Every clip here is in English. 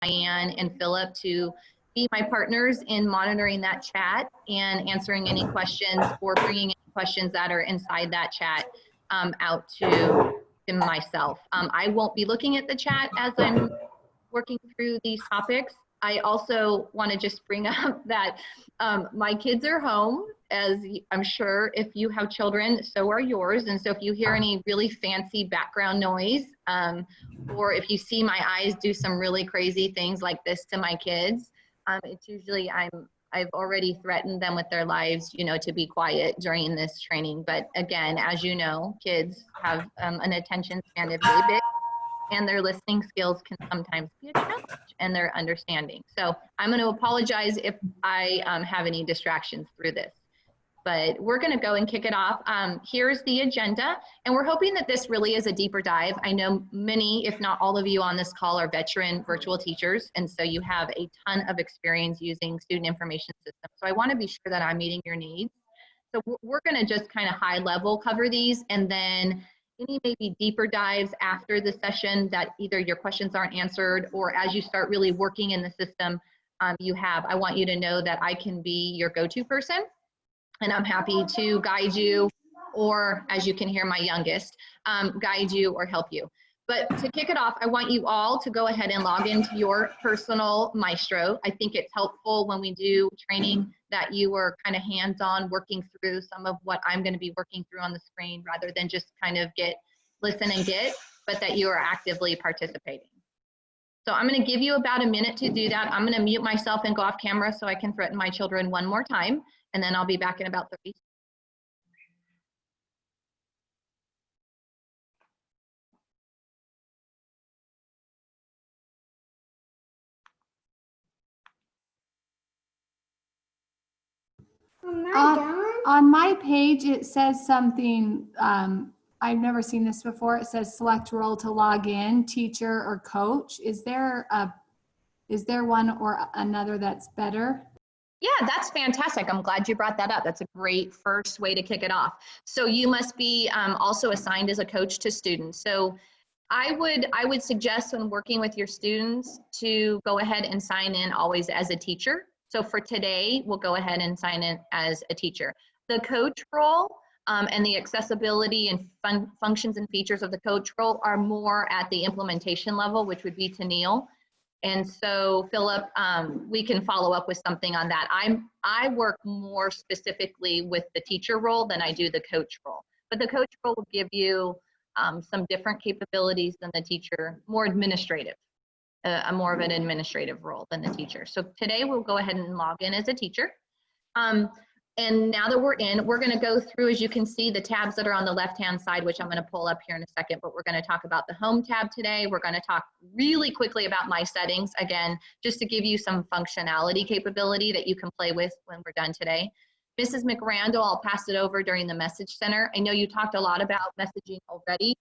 Diane and Philip to be my partners in monitoring that chat and answering any questions or bringing any questions that are inside that chat out to myself. I won't be looking at the chat as I'm working through these topics. I also want to just bring up that my kids are home, as I'm sure if you have children, so are yours. And so if you hear any really fancy background noise, or if you see my eyes do some really crazy things like this to my kids, it's usually I've already threatened them with their lives, you know, to be quiet during this training. But again, as you know, kids have an attention span of really big, and their listening skills can sometimes be a challenge, and their understanding. So I'm going to apologize if I have any distractions through this. But we're going to go and kick it off. Here's the agenda, and we're hoping that this really is a deeper dive. I know many, if not all of you on this call, are veteran virtual teachers, and so you have a ton of experience using student information systems. So I want to be sure that I'm meeting your needs. So we're going to just kind of high level cover these, and then any maybe deeper dives after the session that either your questions aren't answered, or as you start really working in the system, I want you to know that I can be your go-to person. And I'm happy to guide you, or as you can hear my youngest, guide you or help you. But to kick it off, I want you all to go ahead and log into your personal Maestro. I think it's helpful when we do training that you are kind of hands-on working through some of what I'm going to be working through on the screen, rather than just kind of listen and get, but that you are actively participating. So I'm going to give you about a minute to do that. I'm going to mute myself and go off camera so I can threaten my children one more time, and then I'll be back in about 30 seconds. On my page, it says something, I've never seen this before. It says select role to log in, teacher or coach. Is there one or another that's better? Yeah, that's fantastic. I'm glad you brought that up. That's a great first way to kick it off. So you must be also assigned as a coach to students. So I would suggest when working with your students to go ahead and sign in always as a teacher. So for today, we'll go ahead and sign in as a teacher. The coach role and the accessibility and functions and features of the coach role are more at the implementation level, which would be to Neil. And so Philip, we can follow up with something on that. I work more specifically with the teacher role than I do the coach role. But the coach role will give you some different capabilities than the teacher, more administrative, more of an administrative role than the teacher. So today we'll go ahead and log in as a teacher. And now that we're in, we're going to go through, as you can see, the tabs that are on the left-hand side, which I'm going to pull up here in a second, but we're going to talk about the home tab today. We're going to talk really quickly about my settings, again, just to give you some functionality capability that you can play with when we're done today. Mrs. McRandall, I'll pass it over during the message center. I know you talked a lot about messaging already.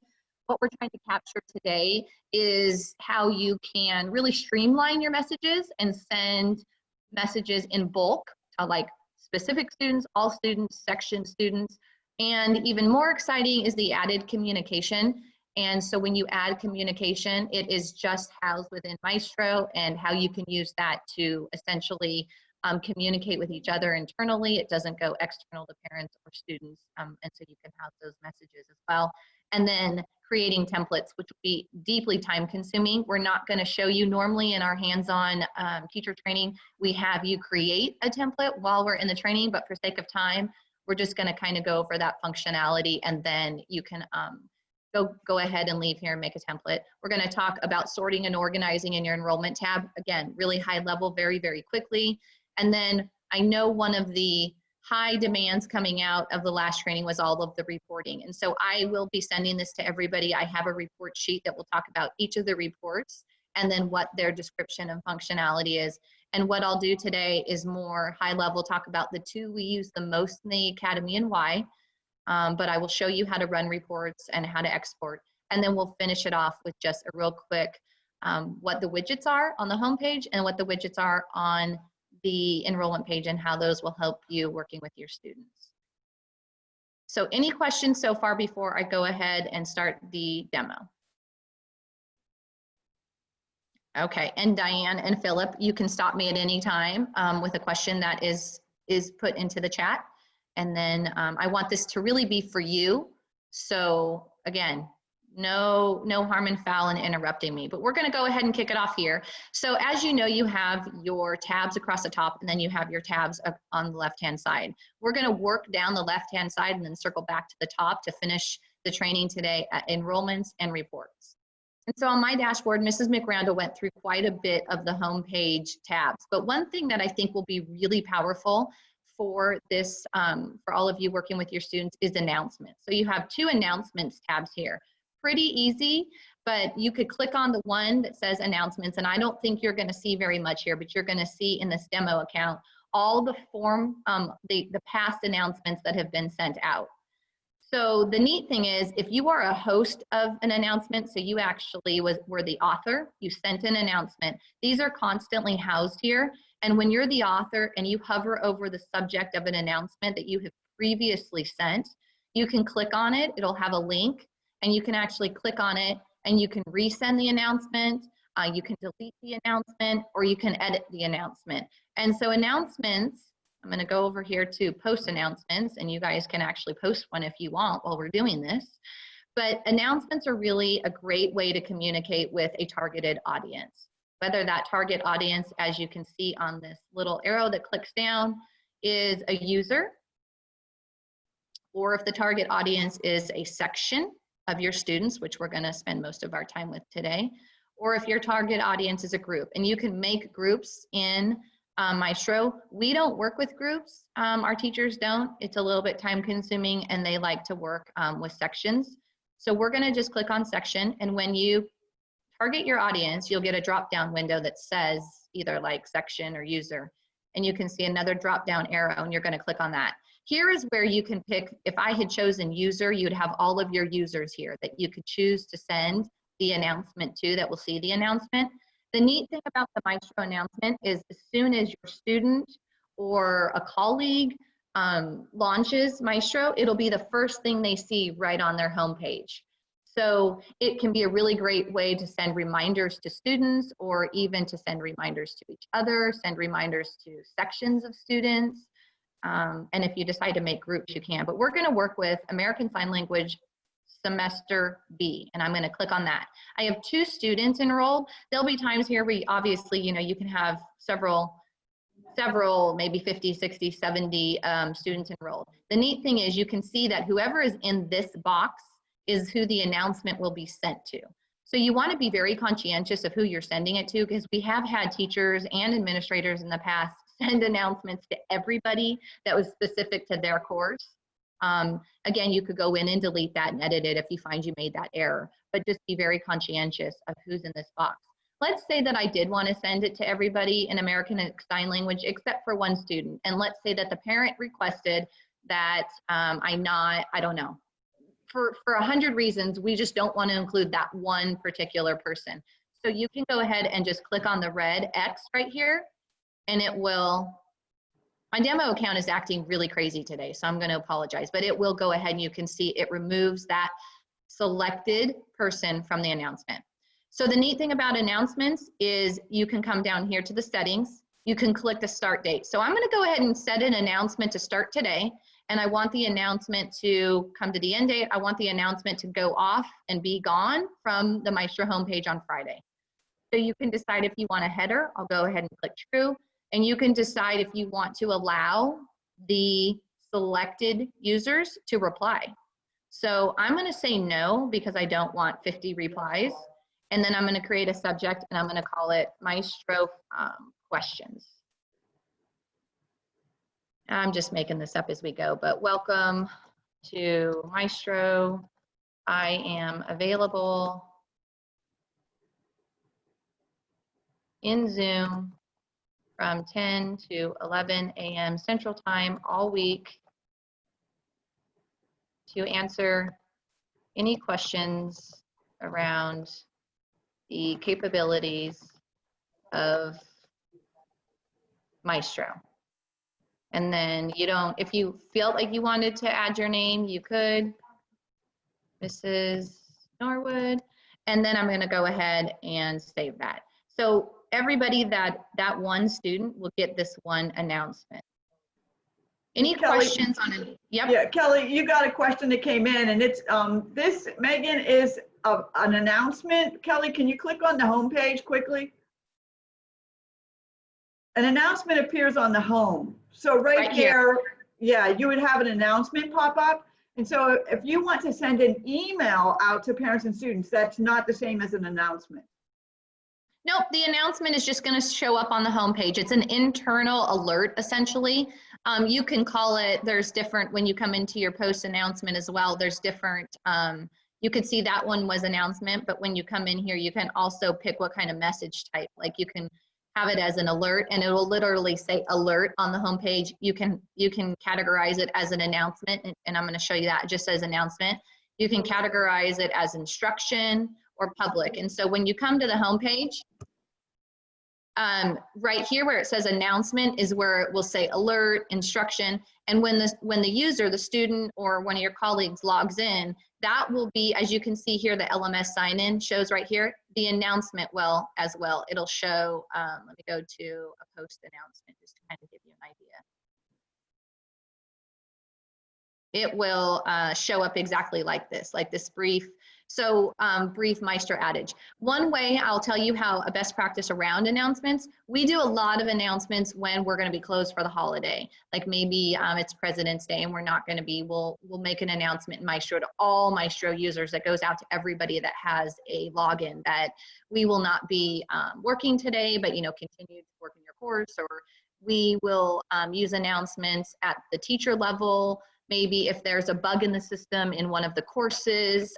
What we're trying to capture today is how you can really streamline your messages and send messages in bulk to like specific students, all students, section students, and even more exciting is the added communication. And so when you add communication, it is just housed within Maestro, and how you can use that to essentially communicate with each other internally. It doesn't go external to parents or students, and so you can house those messages as well. And then creating templates, which will be deeply time consuming. We're not going to show you normally in our hands-on teacher training, we have you create a template while we're in the training, but for sake of time, we're just going to kind of go over that functionality, and then you can go ahead and leave here and make a template. We're going to talk about sorting and organizing in your enrollment tab. Again, really high level, very, very quickly. And then I know one of the high demands coming out of the last training was all of the reporting. And so I will be sending this to everybody. I have a report sheet that will talk about each of the reports and then what their description and functionality is. And what I'll do today is more high level, talk about the two we use the most in the Academy and why. But I will show you how to run reports and how to export. And then we'll finish it off with just a real quick what the widgets are on the homepage and what the widgets are on the enrollment page and how those will help you working with your students. So any questions so far before I go ahead and start the demo? Okay, and Diane and Philip, you can stop me at any time with a question that is put into the chat. And then I want this to really be for you. So again, no harm and foul in interrupting me, but we're gonna go ahead and kick it off here. So as you know, you have your tabs across the top and then you have your tabs up on the left-hand side. We're gonna work down the left-hand side and then circle back to the top to finish the training today at enrollments and reports. And so on my dashboard, Mrs. McRandall went through quite a bit of the homepage tabs, but one thing that I think will be really powerful for this, for all of you working with your students, is announcements. So you have 2 announcements tabs here. Pretty easy, but you could click on the one that says announcements, and I don't think you're gonna see very much here, but you're gonna see in this demo account all the the past announcements that have been sent out. So the neat thing is, if you are a host of an announcement, so you actually were the author, you sent an announcement, these are constantly housed here. And when you're the author and you hover over the subject of an announcement that you have previously sent, you can click on it, it'll have a link, and you can actually click on it and you can resend the announcement, you can delete the announcement, or you can edit the announcement. And so announcements, I'm gonna go over here to post announcements, and you guys can actually post one if you want while we're doing this. But announcements are really a great way to communicate with a targeted audience. Whether that target audience, as you can see on this little arrow that clicks down, is a user, or if the target audience is a section of your students, which we're gonna spend most of our time with today, or if your target audience is a group. And you can make groups in Maestro. We don't work with groups, our teachers don't. It's a little bit time consuming and they like to work with sections. So we're gonna just click on section, and when you target your audience, you'll get a drop-down window that says either like section or user, and you can see another drop-down arrow and you're gonna click on that. Here is where you can pick, if I had chosen user, you'd have all of your users here that you could choose to send the announcement to that will see the announcement. The neat thing about the Maestro announcement is as soon as your student or a colleague launches Maestro, it'll be the first thing they see right on their homepage. So it can be a really great way to send reminders to students, or even to send reminders to each other, send reminders to sections of students. And if you decide to make groups, you can. But we're gonna work with American Sign Language Semester B, and I'm going to click on that. I have 2 students enrolled. There'll be times here where obviously, you know, you can have several, maybe 50, 60, 70 students enrolled. The neat thing is you can see that whoever is in this box is who the announcement will be sent to. So you want to be very conscientious of who you're sending it to, because we have had teachers and administrators in the past send announcements to everybody that was specific to their course. Again, you could go in and delete that and edit it if you find you made that error, but just be very conscientious of who's in this box. Let's say that I did want to send it to everybody in American Sign Language except for one student. And let's say that the parent requested that I don't know, for 100 reasons, we just don't want to include that one particular person. So you can go ahead and just click on the red X right here, and it will, my demo account is acting really crazy today, so I'm going to apologize, but it will go ahead and you can see it removes that selected person from the announcement. So the neat thing about announcements is you can come down here to the settings, you can click the start date. So I'm going to go ahead and set an announcement to start today, and I want the announcement to come to the end date. I want the announcement to go off and be gone from the Maestro homepage on Friday. So you can decide if you want a header. I'll go ahead and click true. And you can decide if you want to allow the selected users to reply. So I'm going to say no, because I don't want 50 replies. And then I'm going to create a subject, and I'm going to call it Maestro questions. I'm just making this up as we go, but welcome to Maestro. I am available in Zoom from 10 to 11 a.m. Central Time all week to answer any questions around the capabilities of Maestro. And then you don't, if you felt like you wanted to add your name, you could, Mrs. Norwood, and then I'm going to go ahead and save that. So everybody that one student will get this one announcement. Any Kelly, questions on it? Yep. Yeah, Kelly, you got a question that came in, and it's this, Megan, is an announcement. Kelly, can you click on the home page quickly? An announcement appears on the home. So right there, yeah, you would have an announcement pop up. And so if you want to send an email out to parents and students, that's not the same as an announcement. Nope, the announcement is just going to show up on the homepage. It's an internal alert, essentially. You can call it, there's different, when you come into your post announcement as well, there's different, you could see that one was announcement, but when you come in here, you can also pick what kind of message type. Like you can have it as an alert, and it will literally say alert on the homepage. You can categorize it as an announcement, and I'm going to show you that. It just says announcement. You can categorize it as instruction or public. And so when you come to the homepage, right here where it says announcement is where it will say alert, instruction, and when the user, the student, or one of your colleagues logs in, that will be, as you can see here, the LMS sign-in shows right here, the announcement will as well. It'll show, let me go to a post announcement just to kind of give you an idea. It will show up exactly like this brief. So brief Maestro adage. One way I'll tell you how a best practice around announcements, we do a lot of announcements when we're going to be closed for the holiday. Like maybe it's President's Day and we're not going to be, we'll make an announcement in Maestro to all Maestro users that goes out to everybody that has a login that we will not be working today, but continue to work in your course, or we will use announcements at the teacher level. Maybe if there's a bug in the system in one of the courses.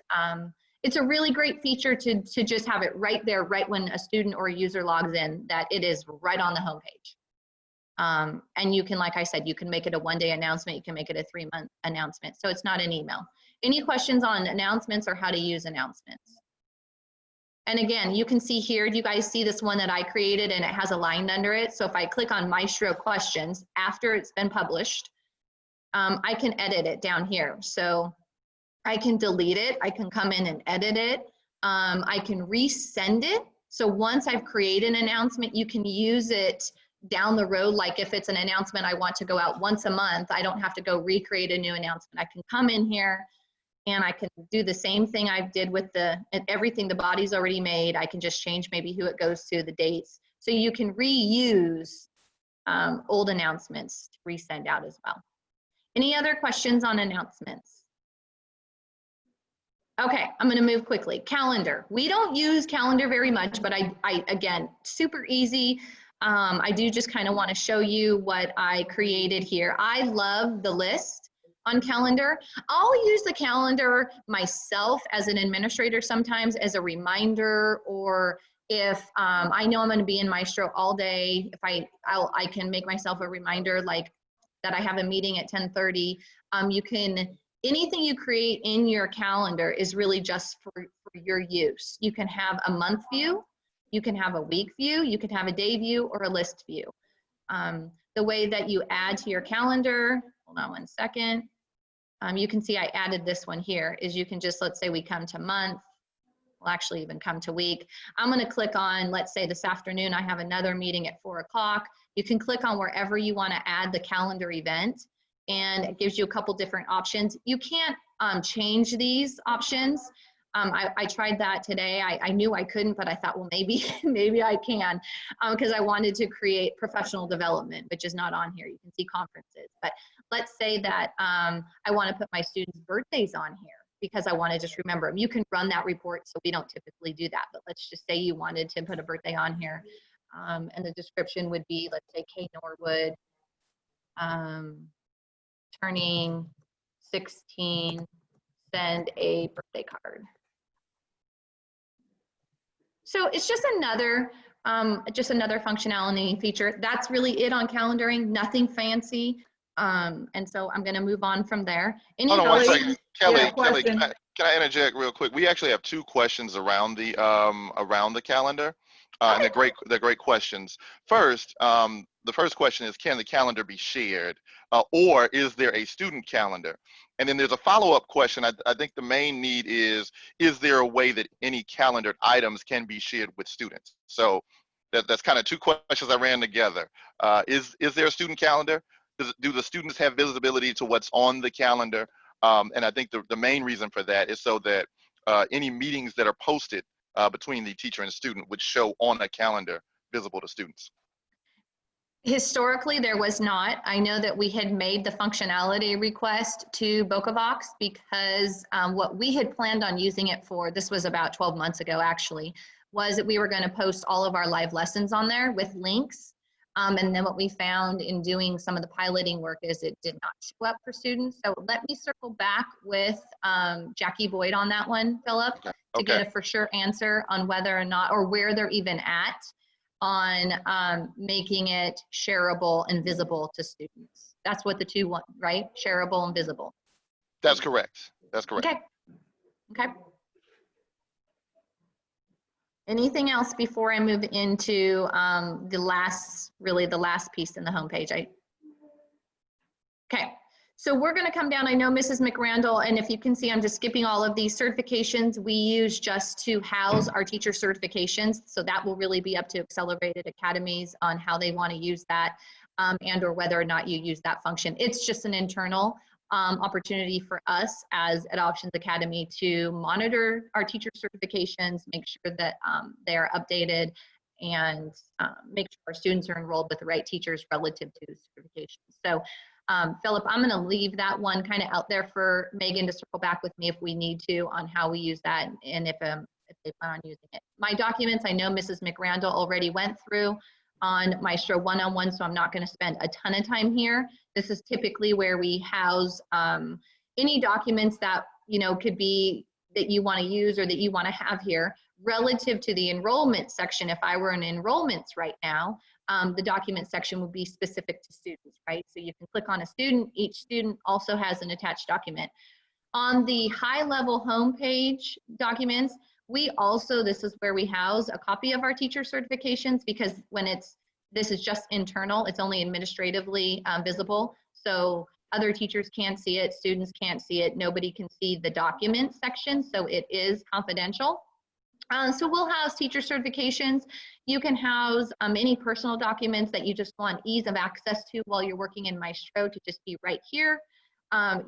It's a really great feature to just have it right there, right when a student or a user logs in, that it is right on the homepage. And you can, like I said, you can make it a one-day announcement, you can make it a 3-month announcement, so it's not an email. Any questions on announcements or how to use announcements? And again, you can see here, do you guys see this one that I created and it has a line under it? So if I click on Maestro questions after it's been published, I can edit it down here. So I can delete it. I can come in and edit it. I can resend it. So once I've created an announcement, you can use it down the road. Like if it's an announcement I want to go out once a month, I don't have to go recreate a new announcement. I can come in here and I can do the same thing I did with everything the body's already made. I can just change maybe who it goes to, the dates. So you can reuse old announcements to resend out as well. Any other questions on announcements? Okay, I'm going to move quickly. Calendar. We don't use calendar very much, but I again, super easy. I do just kind of want to show you what I created here. I love the list on calendar. I'll use the calendar myself as an administrator sometimes as a reminder, or if I know I'm going to be in Maestro all day, if I can make myself a reminder like that I have a meeting at 10:30. You can, anything you create in your calendar is really just for your use. You can have a month view, you can have a week view, you can have a day view, or a list view. The way that you add to your calendar, hold on one second. You can see I added this one here, is you can just, let's say we come to month, we'll actually even come to week. I'm gonna click on, let's say this afternoon, I have another meeting at 4 o'clock. You can click on wherever you wanna add the calendar event, and it gives you a couple different options. You can't change these options. I tried that today. I knew I couldn't, but I thought, well, maybe, maybe I can, because I wanted to create professional development, which is not on here. You can see conferences, but let's say that I wanna put my students' birthdays on here because I wanna just remember them. You can run that report, so we don't typically do that, but let's just say you wanted to put a birthday on here. And the description would be, let's say, Kay Norwood, turning 16, send a birthday card. So it's just another functionality feature. That's really it on calendaring, nothing fancy. And so I'm gonna move on from there. Hold on one second. Kelly, Yeah, Kelly, can I interject real quick? We actually have 2 questions around the calendar. And they're great questions. First, the first question is, can the calendar be shared, or is there a student calendar? And then there's a follow-up question. I think the main need is there a way that any calendared items can be shared with students? So that's kind of two questions I ran together. Is there a student calendar? Do the students have visibility to what's on the calendar? And I think the main reason for that is so that any meetings that are posted between the teacher and student would show on a calendar visible to students. Historically, there was not. I know that we had made the functionality request to BocaVox because what we had planned on using it for, this was about 12 months ago actually, was that we were going to post all of our live lessons on there with links. And then what we found in doing some of the piloting work is it did not show up for students. So let me circle back with Jackie Boyd on that one, Philip, to get a for sure answer on whether or not, or where they're even at on making it shareable and visible to students. That's what the two want, right? Shareable and visible. That's correct. That's correct. Okay. Okay. Anything else before I move into the last piece in the homepage? Okay. So we're going to come down. I know Mrs. McRandall, and if you can see, I'm just skipping all of these certifications we use just to house our teacher certifications. So that will really be up to Accelerated Academies on how they want to use that and or whether or not you use that function. It's just an internal opportunity for us as Adoptions Academy to monitor our teacher certifications, make sure that they are updated, and make sure our students are enrolled with the right teachers relative to certifications. So Philip, I'm going to leave that one kind of out there for Megan to circle back with me if we need to on how we use that and if they plan on using it. My documents, I know Mrs. McRandall already went through on Maestro 101, so I'm not going to spend a ton of time here. This is typically where we house any documents that, you know, could be that you want to use or that you want to have here relative to the enrollment section. If I were in enrollments right now, the document section would be specific to students, right? So you can click on a student. Each student also has an attached document. On the high level homepage documents, we also, this is where we house a copy of our teacher certifications, because when this is just internal, it's only administratively visible. So other teachers can't see it, students can't see it, nobody can see the document section, so it is confidential. So we'll house teacher certifications. You can house any personal documents that you just want ease of access to while you're working in Maestro to just be right here.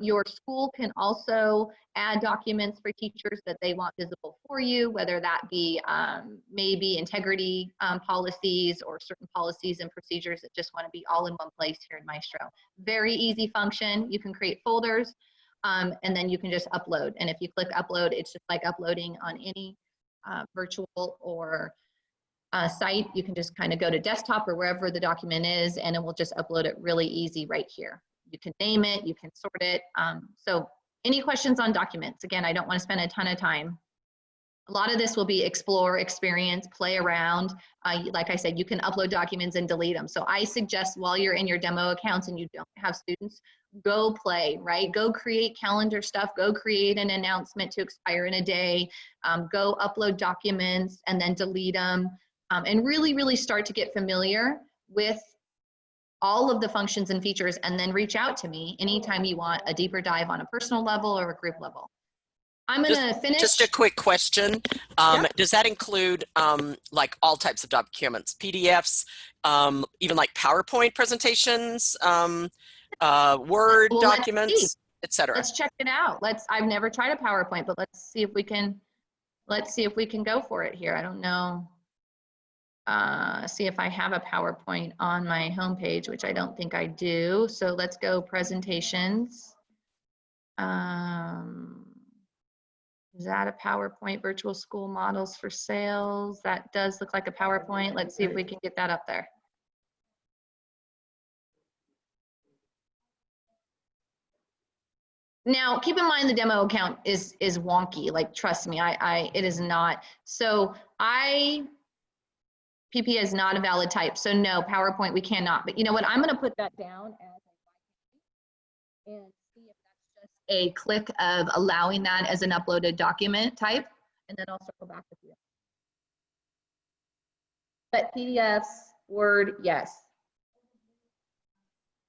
Your school can also add documents for teachers that they want visible for you, whether that be maybe integrity policies or certain policies and procedures that just want to be all in one place here in Maestro. Very easy function. You can create folders and then you can just upload. And if you click upload, it's just like uploading on any virtual or site. You can just kind of go to desktop or wherever the document is, and it will just upload it really easy right here. You can name it, you can sort it. So any questions on documents? Again, I don't want to spend a ton of time. A lot of this will be explore, experience, play around. Like I said, you can upload documents and delete them. So I suggest while you're in your demo accounts and you don't have students, go play, right? Go create calendar stuff, go create an announcement to expire in a day, go upload documents and then delete them, and really start to get familiar with all of the functions and features, and then reach out to me anytime you want a deeper dive on a personal level or a group level. I'm going to finish. Just a quick question. Yeah. Does that include like all types of documents, PDFs, even like PowerPoint presentations, Word documents, etc.? Let's check it out. I've never tried a PowerPoint, but let's see if we can go for it here. I don't know. See if I have a PowerPoint on my homepage, which I don't think I do. So let's go presentations. Is that a PowerPoint? Virtual school models for sales? That does look like a PowerPoint. Let's see if we can get that up there. Now, keep in mind the demo account is wonky. Like, trust me, it is not. So PP is not a valid type. So no, PowerPoint we cannot. But you know what? I'm going to put that down as a and see if that's just a click of allowing that as an uploaded document type, and then I'll circle back with you. But PDFs, Word, yes.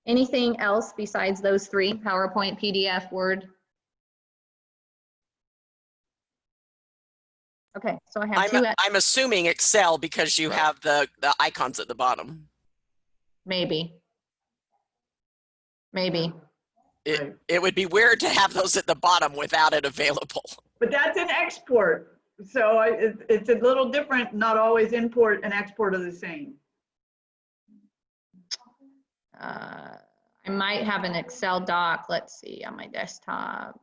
Anything else besides those three? PowerPoint, PDF, Word? Okay, so I have I'm assuming Excel because you have the icons at the bottom. Maybe. It would be weird to have those at the bottom without it available. But that's an export. So it's a little different. Not always import and export are the same. I might have an Excel doc. Let's see on my desktop.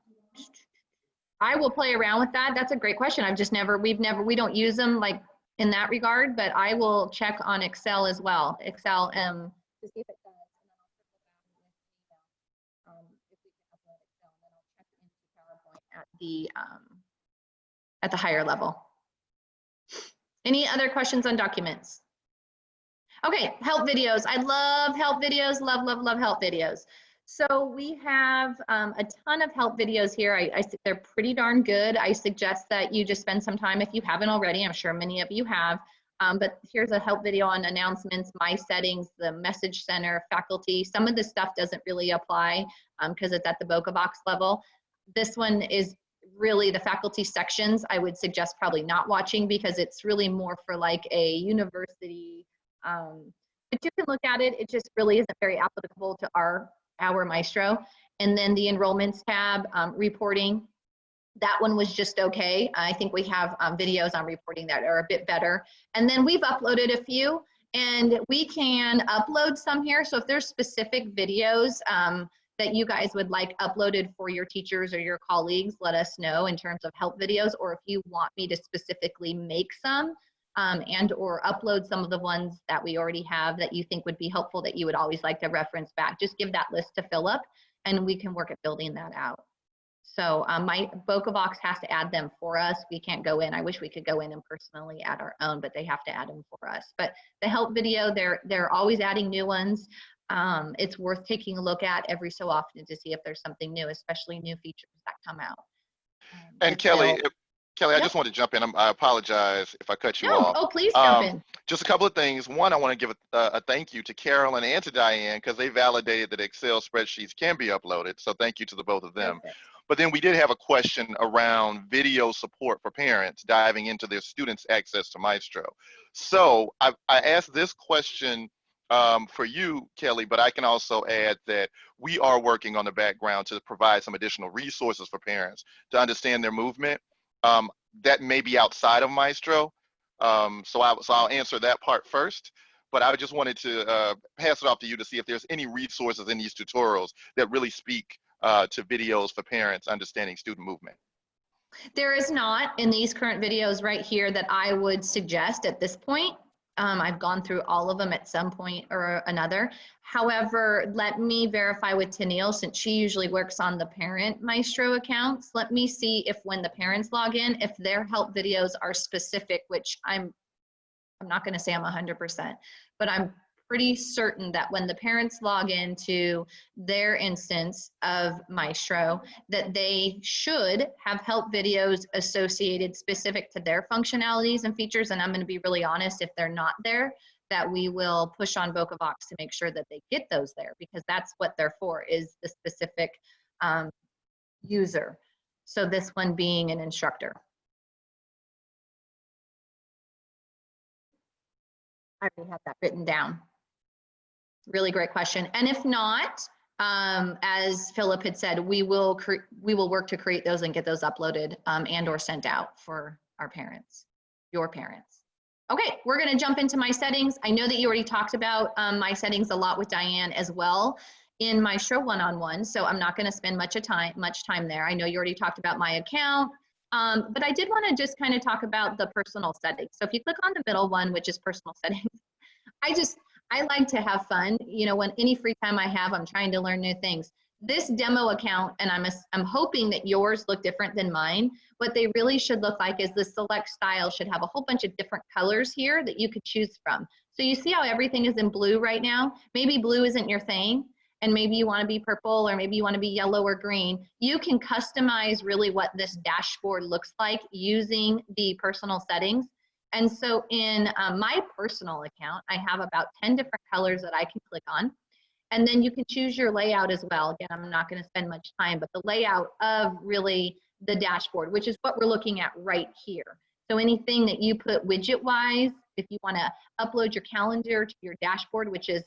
I will play around with that. That's a great question. We don't use them like in that regard, but I will check on Excel as well. Excel, to see if it does. And then I'll circle back with if we can upload Excel, and then I'll check into PowerPoint at the higher level. Any other questions on documents? Okay, help videos. I love help videos, love help videos. So we have a ton of help videos here. They're pretty darn good. I suggest that you just spend some time, if you haven't already, I'm sure many of you have, but here's a help video on announcements, my settings, the message center, faculty. Some of this stuff doesn't really apply because it's at the VocaVox level. This one is really the faculty sections. I would suggest probably not watching because it's really more for like a university. But you can look at it. It just really isn't very applicable to our Maestro. And then the enrollments tab, reporting, that one was just okay. I think we have videos on reporting that are a bit better. And then we've uploaded a few, and we can upload some here. So if there's specific videos that you guys would like uploaded for your teachers or your colleagues, let us know in terms of help videos, or if you want me to specifically make some and or upload some of the ones that we already have that you think would be helpful that you would always like to reference back. Just give that list to Philip and we can work at building that out. So my VocaVox has to add them for us. We can't go in. I wish we could go in and personally add our own, but they have to add them for us. But the help video, they're always adding new ones. It's worth taking a look at every so often to see if there's something new, especially new features that come out. And Kelly, I just want to jump in. I apologize if I cut you off. Oh, please jump in. Just a couple of things. One, I want to give a thank you to Carolyn and to Diane because they validated that Excel spreadsheets can be uploaded. So thank you to the both of them. Perfect. But then we did have a question around video support for parents diving into their students' access to Maestro. So I asked this question for you, Kelly, but I can also add that we are working on the background to provide some additional resources for parents to understand their movement. That may be outside of Maestro. So I'll answer that part first, but I just wanted to pass it off to you to see if there's any resources in these tutorials that really speak to videos for parents understanding student movement. There is not in these current videos right here that I would suggest at this point. I've gone through all of them at some point or another. However, let me verify with Tennille, since she usually works on the parent Maestro accounts. Let me see if when the parents log in, if their help videos are specific, which I'm not going to say I'm 100%, but I'm pretty certain that when the parents log into their instance of Maestro, that they should have help videos associated specific to their functionalities and features. And I'm going to be really honest, if they're not there, that we will push on VocaVox to make sure that they get those there, because that's what they're for, is the specific user. So this one being an instructor. I already have that written down. Really great question. And if not, as Philip had said, we will work to create those and get those uploaded and or sent out for our parents, your parents. Okay, we're going to jump into my settings. I know that you already talked about my settings a lot with Diane as well in Maestro one-on-one, so I'm not going to spend much time there. I know you already talked about my account, but I did want to just kind of talk about the personal settings. So if you click on the middle one, which is personal settings, I like to have fun. You know, when any free time I have, I'm trying to learn new things. This demo account, and I'm hoping that yours look different than mine. What they really should look like is the select style should have a whole bunch of different colors here that you could choose from. So you see how everything is in blue right now? Maybe blue isn't your thing, and maybe you want to be purple, or maybe you want to be yellow or green. You can customize really what this dashboard looks like using the personal settings. And so in my personal account, I have about 10 different colors that I can click on. And then you can choose your layout as well. Again, I'm not going to spend much time, but the layout of really the dashboard, which is what we're looking at right here. So anything that you put widget-wise, if you want to upload your calendar to your dashboard, which is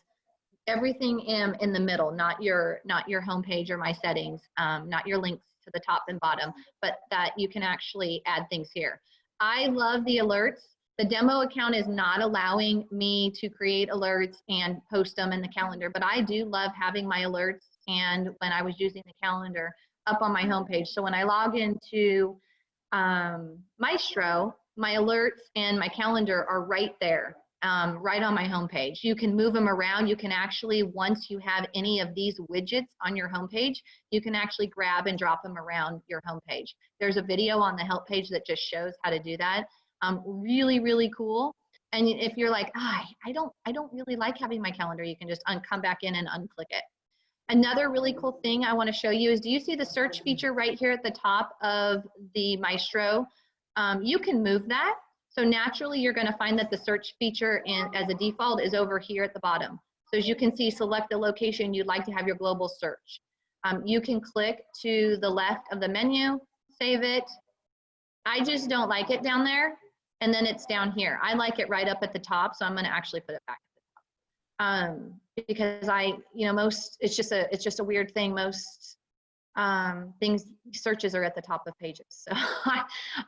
everything in the middle, not your homepage or my settings, not your links to the top and bottom, but that you can actually add things here. I love the alerts. The demo account is not allowing me to create alerts and post them in the calendar, but I do love having my alerts, and when I was using the calendar, up on my homepage. So when I log into Maestro, my alerts and my calendar are right there, right on my homepage. You can move them around. You can actually, once you have any of these widgets on your homepage, you can actually grab and drop them around your homepage. There's a video on the help page that just shows how to do that. Really, really cool. And if you're like, I don't really like having my calendar, you can just come back in and unclick it. Another really cool thing I want to show you is, do you see the search feature right here at the top of the Maestro? You can move that. So naturally, you're going to find that the search feature as a default is over here at the bottom. So as you can see, select the location you'd like to have your global search. You can click to the left of the menu, save it. I just don't like it down there. And then it's down here. I like it right up at the top, so I'm going to actually put it back at the top. Because it's just a weird thing. Most searches are at the top of pages. So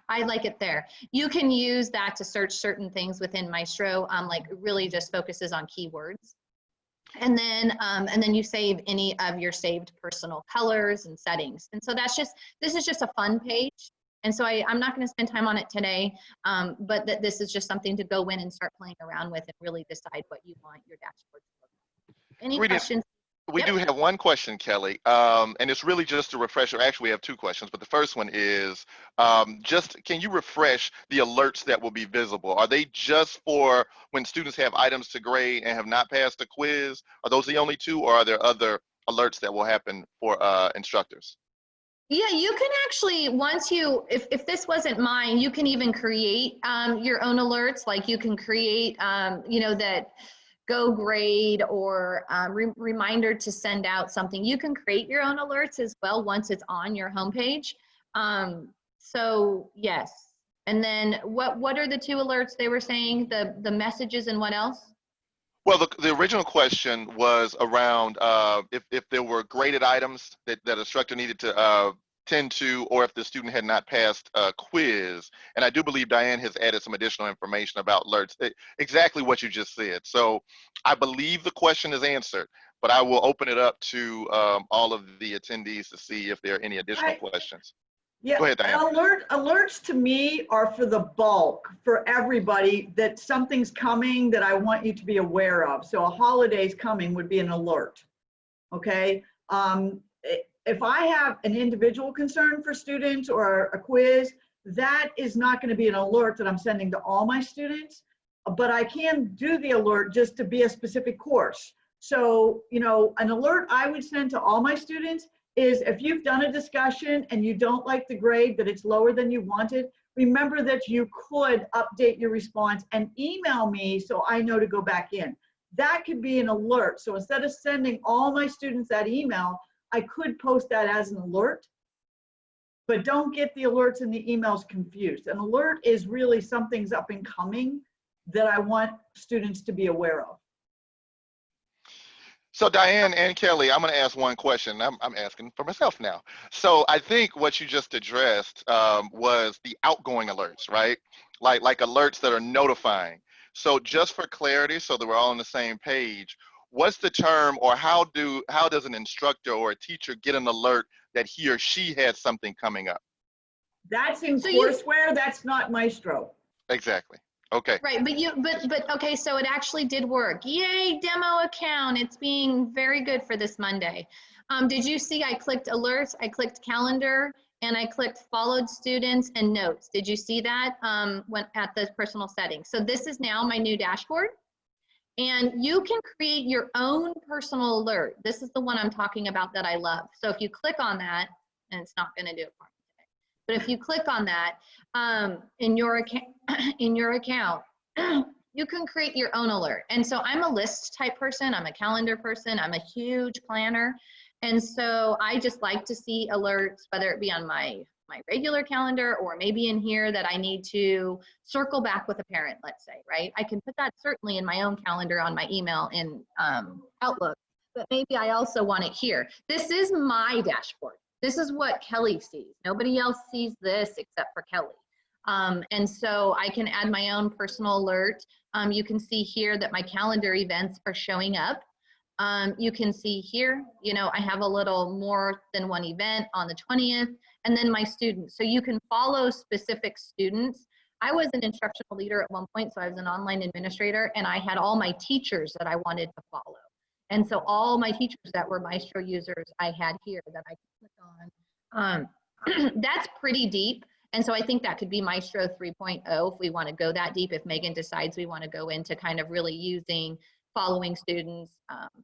I like it there. You can use that to search certain things within Maestro, like really just focuses on keywords. And then you save any of your saved personal colors and settings. And so this is just a fun page. And so I'm not going to spend time on it today, but this is just something to go in and start playing around with and really decide what you want your dashboard to look like. Any questions? We do have one question, Kelly, and it's really just a refresher. Actually, we have two questions, but the first one is can you refresh the alerts that will be visible? Are they just for when students have items to grade and have not passed a quiz? Are those the only two, or are there other alerts that will happen for instructors? Yeah, you can actually, once if this wasn't mine, you can even create your own alerts. Like you can create, that go grade or reminder to send out something. You can create your own alerts as well once it's on your homepage. So yes. And then what are the two alerts they were saying? The messages and what else? Well, the original question was around if there were graded items that instructor needed to tend to, or if the student had not passed a quiz. And I do believe Diane has added some additional information about alerts, exactly what you just said. So I believe the question is answered, but I will open it up to all of the attendees to see if there are any additional questions. Yeah, go ahead, Diane. Alerts to me are for the bulk, for everybody, that something's coming that I want you to be aware of. So a holiday's coming would be an alert, okay? If I have an individual concern for students or a quiz, that is not going to be an alert that I'm sending to all my students, but I can do the alert just to be a specific course. So, an alert I would send to all my students is if you've done a discussion and you don't like the grade, that it's lower than you wanted, remember that you could update your response and email me so I know to go back in. That could be an alert. So instead of sending all my students that email, I could post that as an alert, but don't get the alerts and the emails confused. An alert is really something's up and coming that I want students to be aware of. So Diane and Kelly, I'm going to ask one question. I'm asking for myself now. So I think what you just addressed was the outgoing alerts, right? Like alerts that are notifying. So just for clarity, so that we're all on the same page, what's the term, or how does an instructor or a teacher get an alert that he or she has something coming up? That's in courseware. That's not Maestro. Exactly. Okay. Right, but okay, so it actually did work. Yay, demo account. It's being very good for this Monday. Did you see I clicked alerts, I clicked calendar, and I clicked followed students and notes. Did you see that when at the personal settings? So this is now my new dashboard. And you can create your own personal alert. This is the one I'm talking about that I love. So if you click on that, and it's not going to do it for me today, but if you click on that in your account, you can create your own alert. And so I'm a list type person. I'm a calendar person. I'm a huge planner. And so I just like to see alerts, whether it be on my my regular calendar, or maybe in here that I need to circle back with a parent, let's say, right? I can put that certainly in my own calendar on my email in Outlook, but maybe I also want it here. This is my dashboard. This is what Kelly sees. Nobody else sees this except for Kelly. And so I can add my own personal alert. You can see here that my calendar events are showing up. You can see here, you know, I have a little more than one event on the 20th, and then my students. So you can follow specific students. I was an instructional leader at one point, so I was an online administrator, and I had all my teachers that I wanted to follow. And so all my teachers that were Maestro users, I had here that I could click on. That's pretty deep. And so I think that could be Maestro 3.0 if we want to go that deep, if Megan decides we want to go into kind of really using following students,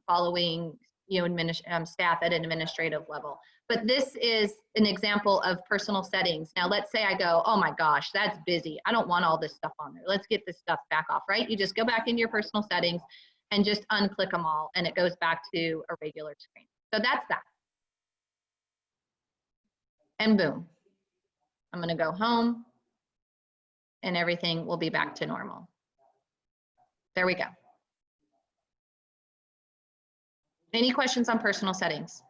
following, you know, staff at an administrative level. But this is an example of personal settings. Now, let's say I go, oh my gosh, that's busy. I don't want all this stuff on there. Let's get this stuff back off, right? You just go back into your personal settings and just unclick them all, and it goes back to a regular screen. So that's that. And boom, I'm gonna go home and everything will be back to normal. There we go. Any questions on personal settings?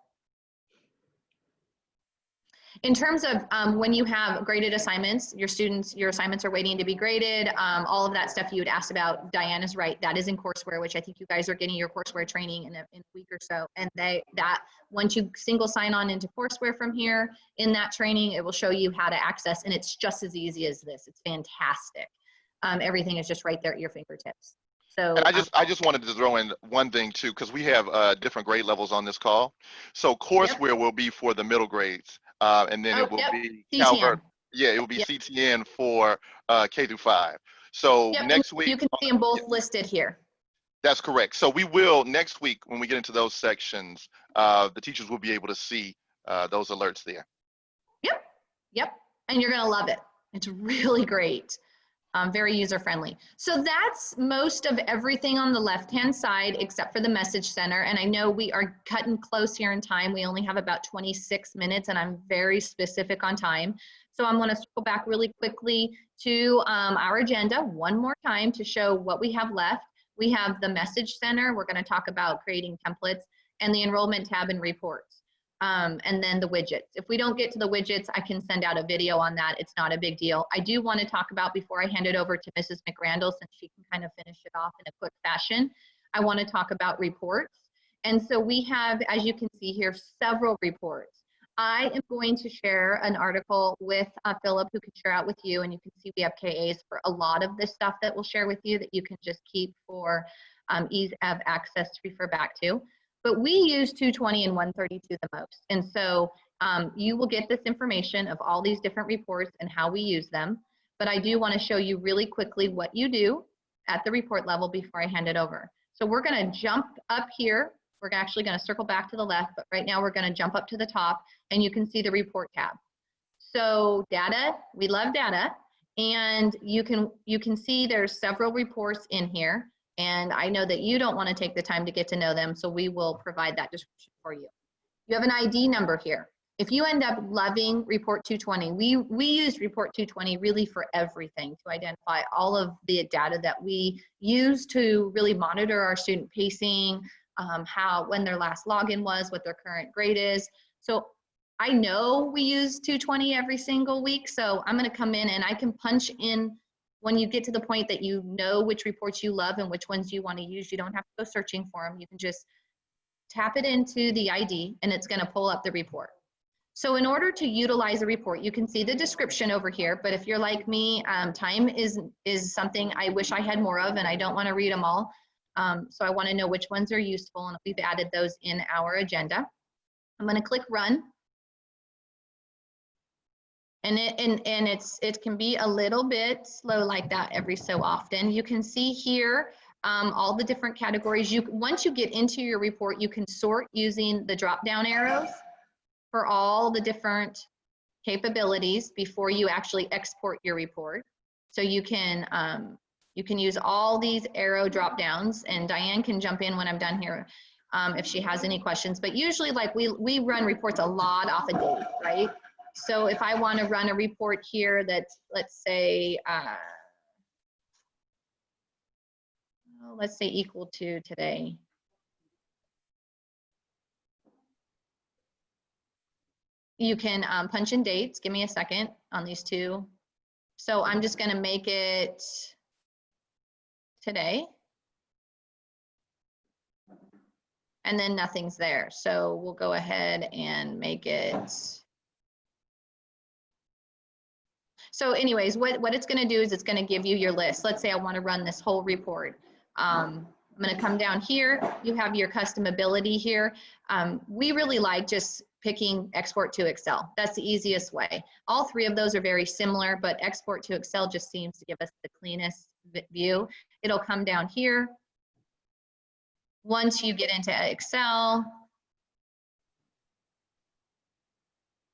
In terms of when you have graded assignments, your assignments are waiting to be graded, all of that stuff you had asked about, Diane is right, that is in courseware, which I think you guys are getting your courseware training in a week or so. And once you single sign on into courseware from here, in that training, it will show you how to access, and it's just as easy as this. It's fantastic. Everything is just right there at your fingertips. So and I just wanted to throw in one thing too, because we have different grade levels on this call. So courseware will be for the middle grades, and then it will be CTN. Yeah, it will be CTN for K through 5. So next week you can see them both listed here. That's correct. So we will next week when we get into those sections, the teachers will be able to see those alerts there. Yep, and you're gonna love it. It's really great. Very user-friendly. So that's most of everything on the left-hand side except for the message center. And I know we are cutting close here in time. We only have about 26 minutes and I'm very specific on time. So I'm gonna circle back really quickly to our agenda one more time to show what we have left. We have the message center. We're gonna talk about creating templates and the enrollment tab and reports. And then the widgets. If we don't get to the widgets, I can send out a video on that. It's not a big deal. I do want to talk about, before I hand it over to Mrs. McRandall, since she can kind of finish it off in a quick fashion, I want to talk about reports. And so we have, as you can see here, several reports. I am going to share an article with Philip, who can share out with you, and you can see we have KAs for a lot of this stuff that we'll share with you that you can just keep for ease of access to refer back to. But we use 220 and 132 the most. And so you will get this information of all these different reports and how we use them. But I do want to show you really quickly what you do at the report level before I hand it over. So we're going to jump up here. We're actually going to circle back to the left, but right now we're going to jump up to the top and you can see the report tab. So data, we love data. And you can see there's several reports in here. And I know that you don't want to take the time to get to know them, so we will provide that description for you. You have an ID number here. If you end up loving Report 220, we use Report 220 really for everything, to identify all of the data that we use to really monitor our student pacing, when their last login was, what their current grade is. So I know we use 220 every single week, so I'm going to come in and I can punch in. When you get to the point that you know which reports you love and which ones you want to use, you don't have to go searching for them. You can just tap it into the ID and it's going to pull up the report. So in order to utilize a report, you can see the description over here, but if you're like me, time is something I wish I had more of and I don't want to read them all. So I want to know which ones are useful, and we've added those in our agenda. I'm going to click Run. And it can be a little bit slow like that every so often. You can see here all the different categories. Once you get into your report, you can sort using the drop-down arrows for all the different capabilities before you actually export your report. So you can use all these arrow drop-downs, and Diane can jump in when I'm done here if she has any questions. But usually, like we run reports a lot off a date, right? So if I want to run a report here that's, let's say equal to today. You can punch in dates. Give me a second on these two. So I'm just going to make it today. And then nothing's there. So we'll go ahead and make it. So anyways, what it's going to do is it's going to give you your list. Let's say I want to run this whole report. I'm going to come down here. You have your custom ability here. We really like just picking export to Excel. That's the easiest way. All three of those are very similar, but export to Excel just seems to give us the cleanest view. It'll come down here. Once you get into Excel,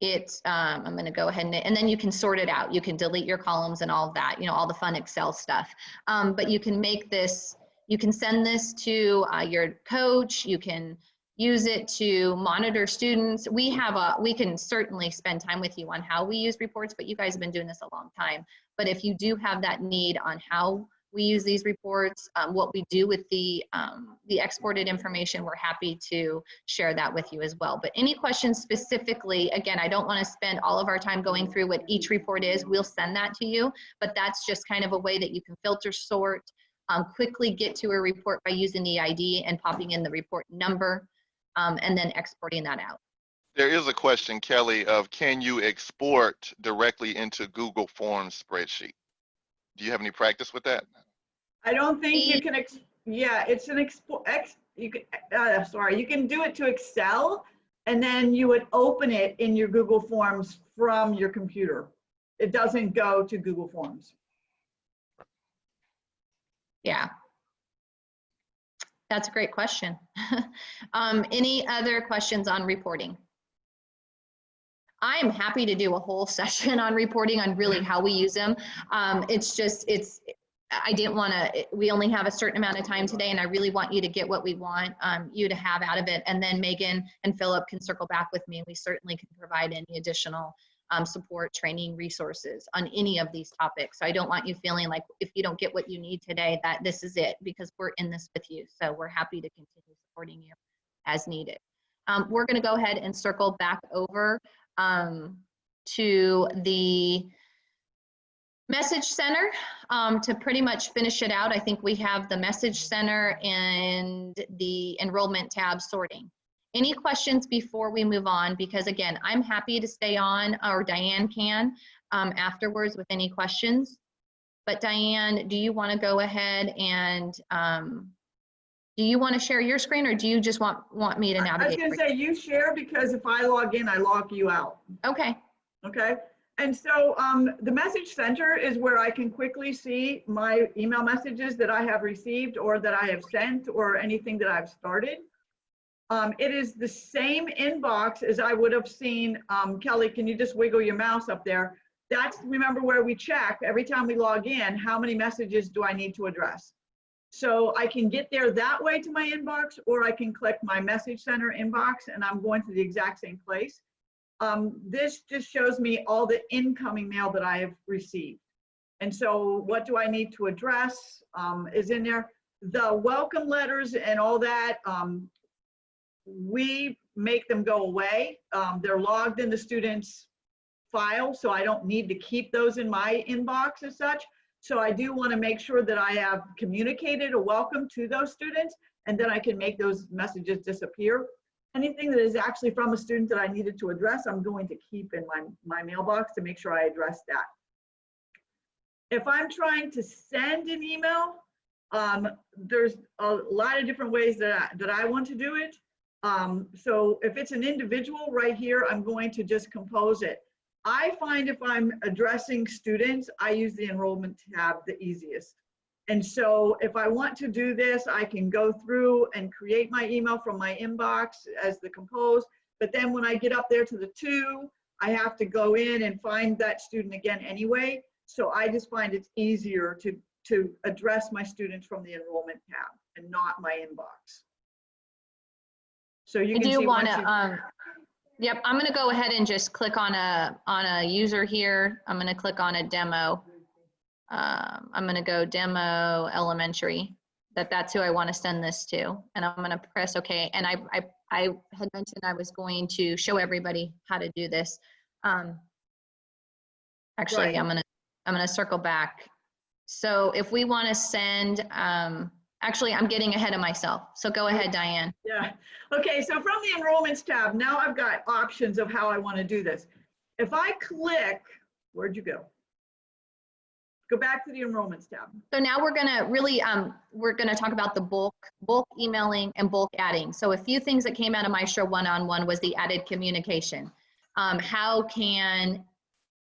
it's, I'm going to go ahead and then you can sort it out. You can delete your columns and all of that, you know, all the fun Excel stuff. But you can make this, you can send this to your coach. You can use it to monitor students. We can certainly spend time with you on how we use reports, but you guys have been doing this a long time. But if you do have that need on how we use these reports, what we do with the exported information, we're happy to share that with you as well. But any questions specifically, again, I don't want to spend all of our time going through what each report is. We'll send that to you, but that's just kind of a way that you can filter, sort, quickly get to a report by using the ID and popping in the report number, and then exporting that out. There is a question, Kelly, of can you export directly into Google Forms spreadsheet? Do you have any practice with that? I don't think you can, yeah, it's an you can do it to Excel, and then you would open it in your Google Forms from your computer. It doesn't go to Google Forms. Yeah. That's a great question. Any other questions on reporting? I am happy to do a whole session on reporting on really how we use them. It's just, I didn't want to, we only have a certain amount of time today, and I really want you to get what we want you to have out of it. And then Megan and Philip can circle back with me. We certainly can provide any additional support, training, resources on any of these topics. So I don't want you feeling like if you don't get what you need today, that this is it, because we're in this with you. So we're happy to continue supporting you as needed. We're going to go ahead and circle back over to the Message Center to pretty much finish it out. I think we have the Message Center and the enrollment tab sorting. Any questions before we move on? Because again, I'm happy to stay on, or Diane can afterwards with any questions. But Diane, do you want to go ahead and do you want to share your screen, or do you just want me to navigate? I was going to say you share, because if I log in, I log you out. Okay. Okay. And so the Message Center is where I can quickly see my email messages that I have received or that I have sent or anything that I've started. It is the same inbox as I would have seen. Kelly, can you just wiggle your mouse up there? That's, remember, where we check every time we log in, how many messages do I need to address? So I can get there that way to my inbox, or I can click my Message Center inbox and I'm going to the exact same place. This just shows me all the incoming mail that I have received. And so what do I need to address is in there. The welcome letters and all that, we make them go away. They're logged in the student's file, so I don't need to keep those in my inbox as such. So I do want to make sure that I have communicated a welcome to those students, and then I can make those messages disappear. Anything that is actually from a student that I needed to address, I'm going to keep in my mailbox to make sure I address that. If I'm trying to send an email, there's a lot of different ways that I want to do it. So if it's an individual right here, I'm going to just compose it. I find if I'm addressing students, I use the enrollment tab the easiest. And so if I want to do this, I can go through and create my email from my inbox as the compose. But then when I get up there to the 2, I have to go in and find that student again anyway. So I just find it's easier to address my students from the enrollment tab and not my inbox. So you can see Yep, I'm gonna go ahead and just click on a user here. I'm gonna click on a demo. I'm gonna go demo elementary, that's who I wanna send this to. And I'm gonna press okay. And I had mentioned I was going to show everybody how to do this. Actually, Right. I'm gonna circle back. So if we wanna send, actually, I'm getting ahead of myself. So go ahead, Diane. Yeah. Okay, so from the enrollments tab, now I've got options of how I want to do this. If I click, where'd you go? Go back to the enrollments tab. So now we're gonna really, we're gonna talk about the bulk emailing and bulk adding. So a few things that came out of Maestro one-on-one was the added communication. How can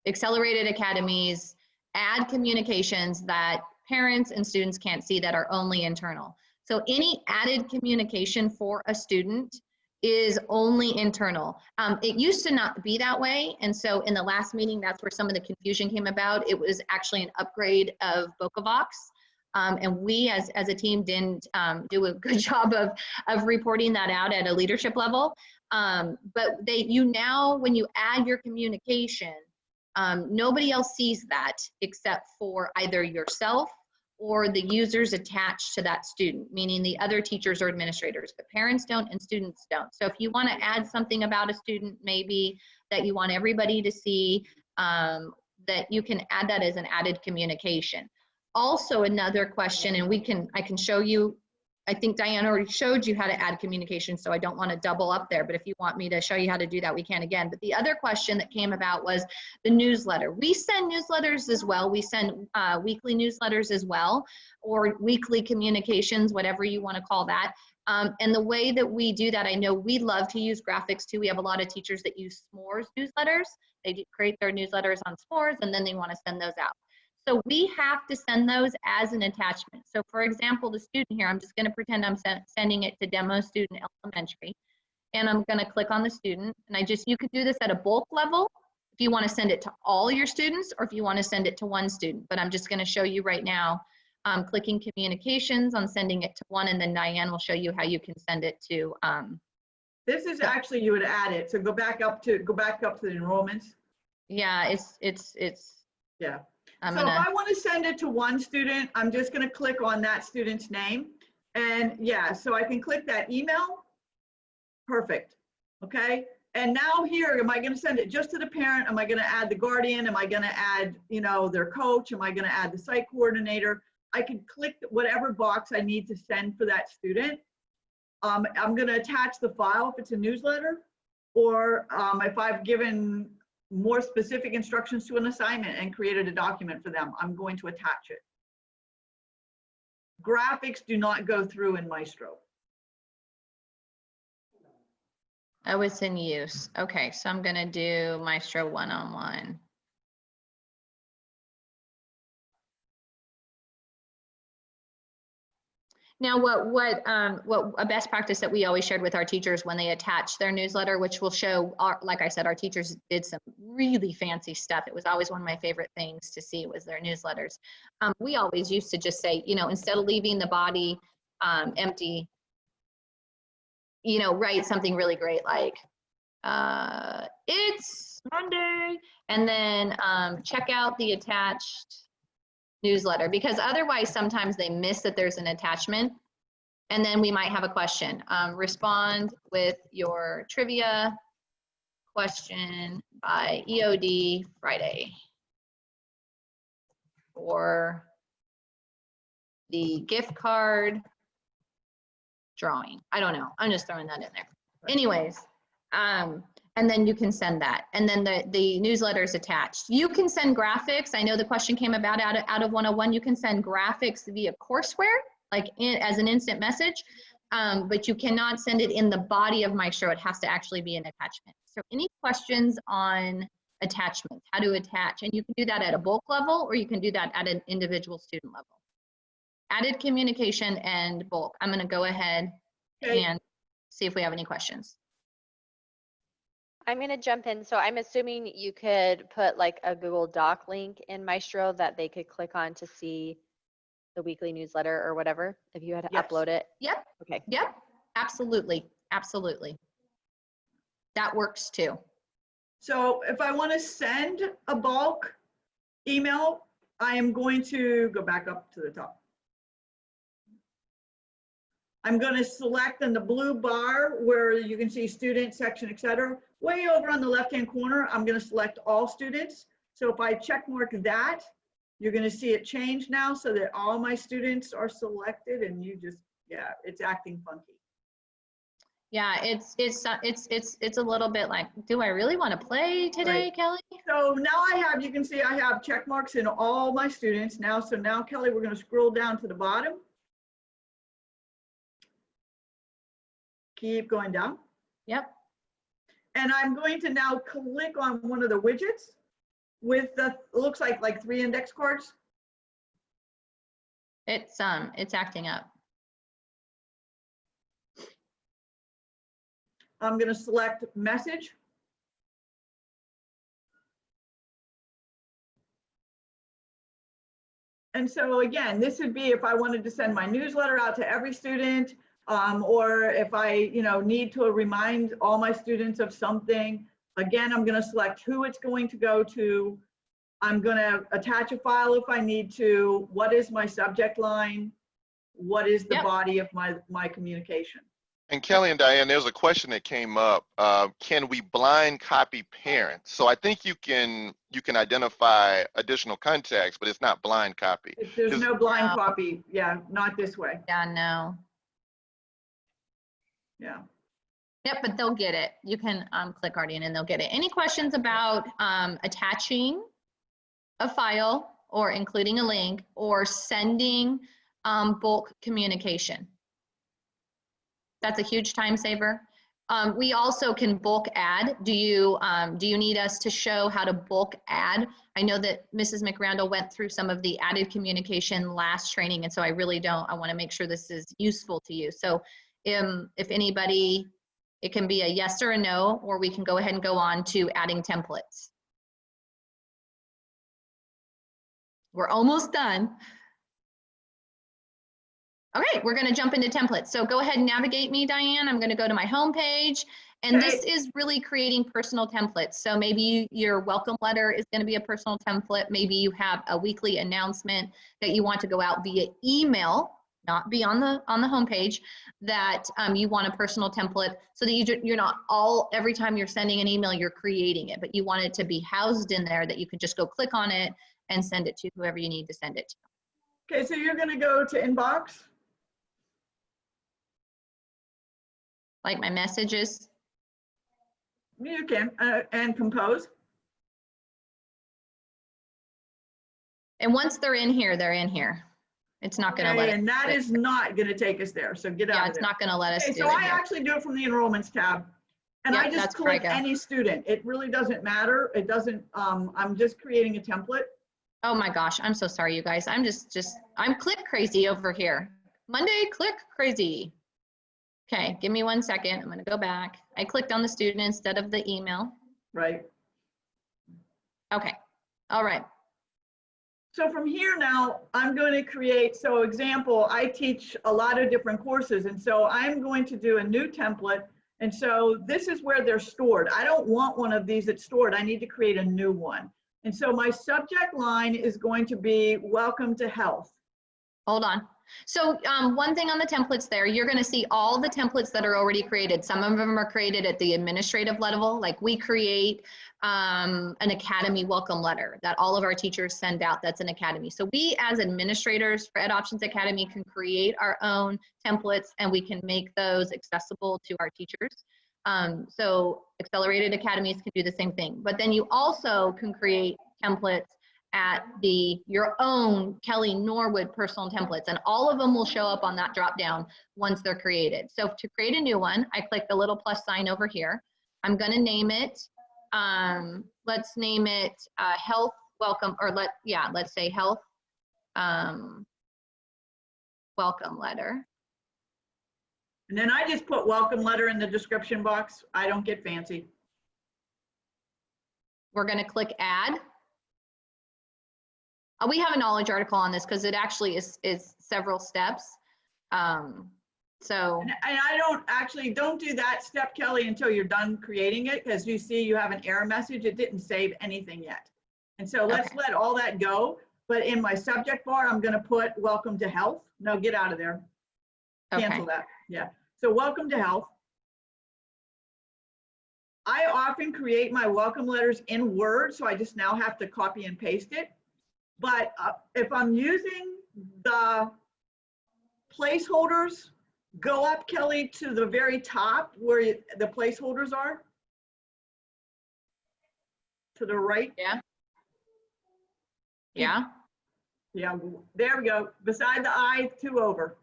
accelerated academies add communications that parents and students can't see that are only internal? So any added communication for a student is only internal. It used to not be that way. And so in the last meeting, that's where some of the confusion came about. It was actually an upgrade of Vocavox. And we as a team didn't do a good job of reporting that out at a leadership level. But you now, when you add your communication, nobody else sees that except for either yourself or the users attached to that student, meaning the other teachers or administrators, but parents don't and students don't. So if you want to add something about a student, maybe that you want everybody to see, that you can add that as an added communication. Also another question, and I can show you, I think Diane already showed you how to add communication, so I don't want to double up there, but if you want me to show you how to do that, we can again. But the other question that came about was the newsletter. We send newsletters as well. We send weekly newsletters as well, or weekly communications, whatever you want to call that. And the way that we do that, I know we love to use graphics too. We have a lot of teachers that use S'mores newsletters. They create their newsletters on S'mores, and then they want to send those out. So we have to send those as an attachment. So for example, the student here, I'm just going to pretend I'm sending it to demo student elementary, and I'm going to click on the student, and you could do this at a bulk level if you want to send it to all your students or if you want to send it to one student. But I'm just going to show you right now, clicking communications on sending it to one, and then Diane will show you how you can send it to. This is actually, you would add it. So go back up to the enrollments. Yeah, it's. Yeah. So if I want to send it to one student, I'm just going to click on that student's name. And yeah, so I can click that email. Perfect. Okay. And now here, am I going to send it just to the parent? Am I going to add the guardian? Am I going to add, their coach? Am I going to add the site coordinator? I can click whatever box I need to send for that student. I'm going to attach the file if it's a newsletter, or if I've given more specific instructions to an assignment and created a document for them, I'm going to attach it. Graphics do not go through in Maestro. Oh, it's in use. Okay, so I'm going to do Maestro one-on-one. Now, what a best practice that we always shared with our teachers when they attach their newsletter, which will show, like I said, our teachers did some really fancy stuff. It was always one of my favorite things to see was their newsletters. We always used to just say, instead of leaving the body empty, write something really great like, it's Monday, and then check out the attached newsletter, because otherwise sometimes they miss that there's an attachment, and then we might have a question. Respond with your trivia question by EOD Friday, or the gift card drawing. I don't know, I'm just throwing that in there. Anyways, and then you can send that, and then the newsletter is attached. You can send graphics. I know the question came about out of 101. You can send graphics via courseware, like as an instant message, but you cannot send it in the body of Maestro. It has to actually be an attachment. So any questions on attachments, how to attach, and you can do that at a bulk level, or you can do that at an individual student level. Added communication and bulk. I'm going to go ahead and see if we have any questions. I'm going to jump in. So I'm assuming you could put like a Google Doc link in Maestro that they could click on to see the weekly newsletter or whatever, if you had to upload it. Yep. Okay. Yep. Absolutely. Absolutely. That works too. So if I want to send a bulk email, I am going to go back up to the top. I'm going to select in the blue bar where you can see student section, etc. Way over on the left-hand corner, I'm going to select all students. So if I check mark that, you're going to see it change now so that all my students are selected, and you just, yeah, it's acting funky. Yeah, it's a little bit like, do I really want to play today, Right. Kelly? So now you can see I have check marks in all my students now. So now, Kelly, we're going to scroll down to the bottom. Keep going down. Yep. And I'm going to now click on one of the widgets with the, looks like 3 index cards. It's acting up. I'm going to select message. And so again, this would be if I wanted to send my newsletter out to every student, or if I, need to remind all my students of something. Again, I'm going to select who it's going to go to. I'm going to attach a file if I need to. What is my subject line? What is the body of my communication? And Kelly and Diane, there's a question that came up. Can we blind copy parents? So I think you can identify additional contacts, but it's not blind copy. There's no blind copy. Yeah, not this way. Yeah, no. Yeah. Yep, but they'll get it. You can click Guardian and they'll get it. Any questions about attaching a file or including a link or sending bulk communication? That's a huge time saver. We also can bulk add. Do you need us to show how to bulk add? I know that Mrs. McRandall went through some of the added communication last training, and so I really don't. I want to make sure this is useful to you. So if anybody, it can be a yes or a no, or we can go ahead and go on to adding templates. We're almost done. Okay, we're going to jump into templates. So go ahead and navigate me, Diane. I'm going to go to my home page, and this is really creating personal templates. So maybe your welcome letter is going to be a personal template. Maybe you have a weekly announcement that you want to go out via email, not be on the home page, that you want a personal template so that you're not every time you're sending an email, you're creating it, but you want it to be housed in there that you could just go click on it and send it to whoever you need to send it to. Okay, so you're going to go to inbox. Like my messages. You can, and compose. And once they're in here, they're in here. It's not going to let it. And that is not going to take us there. So get out of there. Yeah, it's not going to let us do it. So I actually do it from the enrollments tab. And I just click any student. It really doesn't matter. It doesn't, I'm just creating a template. Oh my gosh, I'm so sorry, you guys. I'm click crazy over here. Monday, click crazy. Okay, give me 1 second. I'm going to go back. I clicked on the student instead of the email. Right. Okay, all right. So from here now, I'm going to create, so example, I teach a lot of different courses, and so I'm going to do a new template. And so this is where they're stored. I don't want one of these that's stored. I need to create a new one. And so my subject line is going to be welcome to health. Hold on. So one thing on the templates there, you're going to see all the templates that are already created. Some of them are created at the administrative level, like we create an academy welcome letter that all of our teachers send out. That's an academy. So we as administrators for Ed Options Academy can create our own templates and we can make those accessible to our teachers. So accelerated academies can do the same thing, but then you also can create templates at your own Kelly Norwood personal templates, and all of them will show up on that drop down once they're created. So to create a new one, I click the little plus sign over here. I'm going to name it, let's name it health welcome, or let's say health welcome letter. And then I just put welcome letter in the description box. I don't get fancy. We're going to click add. We have a knowledge article on this because it actually is several steps to So, And I don't do that step, Kelly, until you're done creating it, because you see you have an error message. It didn't save anything yet. And so let's Okay. let all that go. But in my subject bar, I'm going to put welcome to health. No, get out of there. Cancel that. Yeah. So welcome to health. I often create my welcome letters in Word, so I just now have to copy and paste it. But if I'm using the placeholders, go up, Kelly, to the very top where the placeholders are. To the right. yeah. Yeah. Yeah, there we go. Beside the I, 2 over.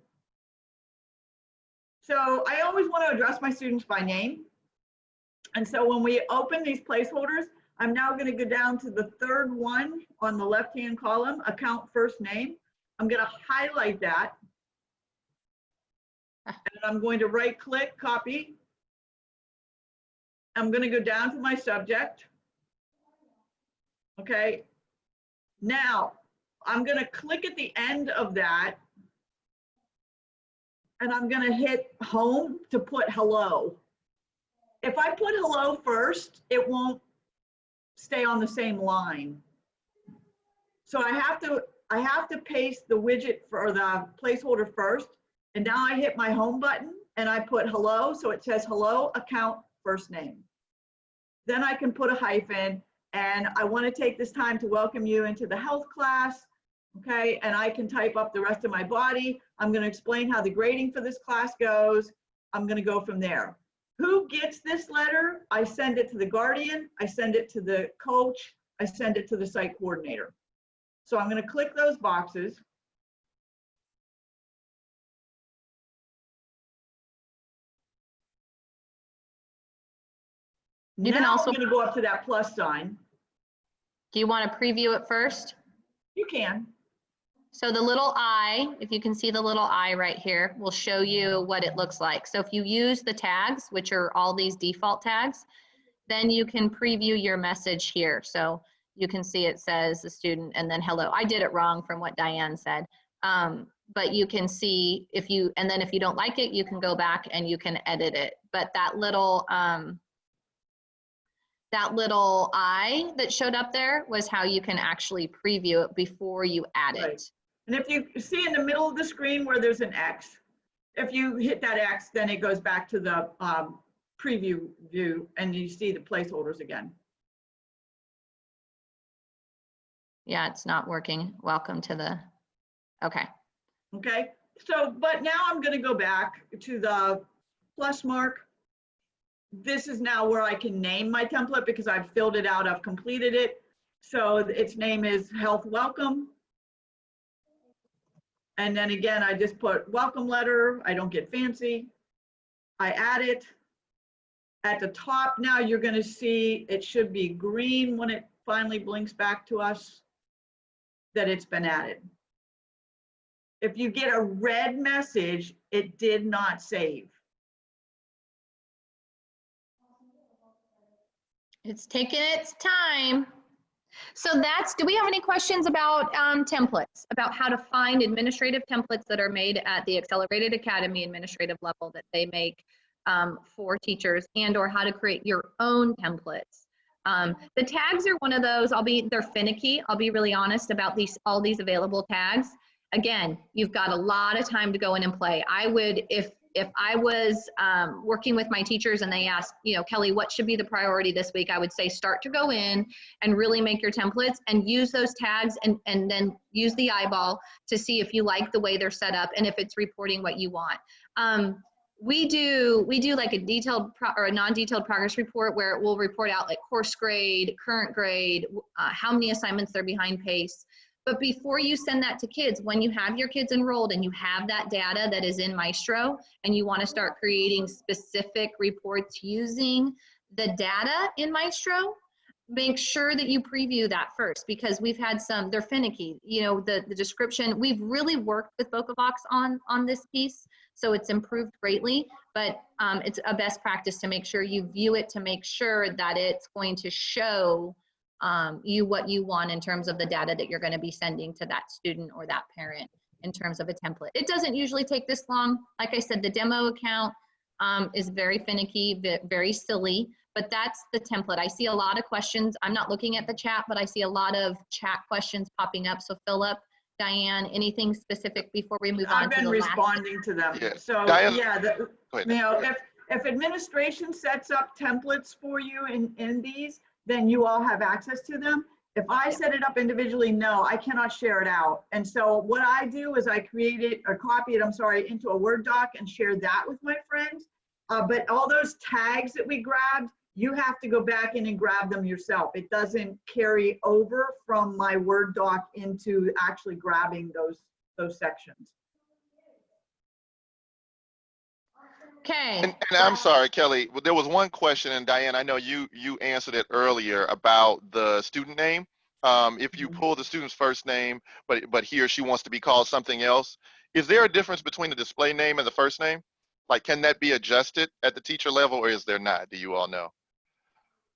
So I always want to address my students by name. And so when we open these placeholders, I'm now going to go down to the third one on the left-hand column, account first name. I'm going to highlight that. And I'm going to right-click, copy. I'm going to go down to my subject. Okay. Now, I'm going to click at the end of that. And I'm going to hit home to put hello. If I put hello first, it won't stay on the same line. So I have to paste the widget for the placeholder first. And now I hit my home button and I put hello. So it says hello, account first name. Then I can put a hyphen, and I want to take this time to welcome you into the health class. Okay, and I can type up the rest of my body. I'm going to explain how the grading for this class goes. I'm going to go from there. Who gets this letter? I send it to the guardian. I send it to the coach. I send it to the site coordinator. So I'm going to click those boxes. You can also, I'm going to go up to that plus sign. do you want to preview it first? You can. So the little I, if you can see the little I right here, will show you what it looks like. So if you use the tags, which are all these default tags, then you can preview your message here. So you can see it says the student and then hello. I did it wrong from what Diane said. But you can see if you, and then if you don't like it, you can go back and you can edit it. But that little I that showed up there was how you can actually preview it before you add it. Right. And if you see in the middle of the screen where there's an X, if you hit that X, then it goes back to the preview view and you see the placeholders again. Yeah, it's not working. Welcome to the, okay. Okay, so, but now I'm going to go back to the plus mark. This is now where I can name my template because I've filled it out, I've completed it. So its name is Health Welcome. And then again, I just put welcome letter. I don't get fancy. I add it. At the top now you're going to see it should be green when it finally blinks back to us that it's been added. If you get a red message, it did not save. It's taking its time. So that's, do we have any questions about templates, about how to find administrative templates that are made at the Accelerated Academy administrative level that they make for teachers, and or how to create your own templates? The tags are one of those, they're finicky. I'll be really honest about all these available tags. Again, you've got a lot of time to go in and play. I would, if I was working with my teachers and they asked, you know, Kelly, what should be the priority this week? I would say start to go in and really make your templates and use those tags and then use the eyeball to see if you like the way they're set up and if it's reporting what you want. We do like a detailed or a non-detailed progress report where it will report out like course grade, current grade, how many assignments they're behind pace. But before you send that to kids, when you have your kids enrolled and you have that data that is in Maestro and you want to start creating specific reports using the data in Maestro, make sure that you preview that first, because we've had some, they're finicky. You know, the description, we've really worked with Vocavox on this piece, so it's improved greatly, but it's a best practice to make sure you view it to make sure that it's going to show you what you want in terms of the data that you're going to be sending to that student or that parent in terms of a template. It doesn't usually take this long. Like I said, the demo account is very finicky, very silly, but that's the template. I see a lot of questions. I'm not looking at the chat, but I see a lot of chat questions popping up. So Philip, Diane, anything specific before we move on I've to been the responding to them. Yeah. So Diane, yeah, go ahead. you know, if administration sets up templates for you in these, then you all have access to them. If I set it up individually, no, I cannot share it out. And so what I do is I create it or copy it, I'm sorry, into a Word doc and share that with my friends. But all those tags that we grabbed, you have to go back in and grab them yourself. It doesn't carry over from my Word doc into actually grabbing those sections. Okay. And I'm sorry, Kelly, there was one question, and Diane, I know you answered it earlier about the student name. If you pull the student's first name, but he or she wants to be called something else, is there a difference between the display name and the first name? Like, can that be adjusted at the teacher level, or is there not? Do you all know?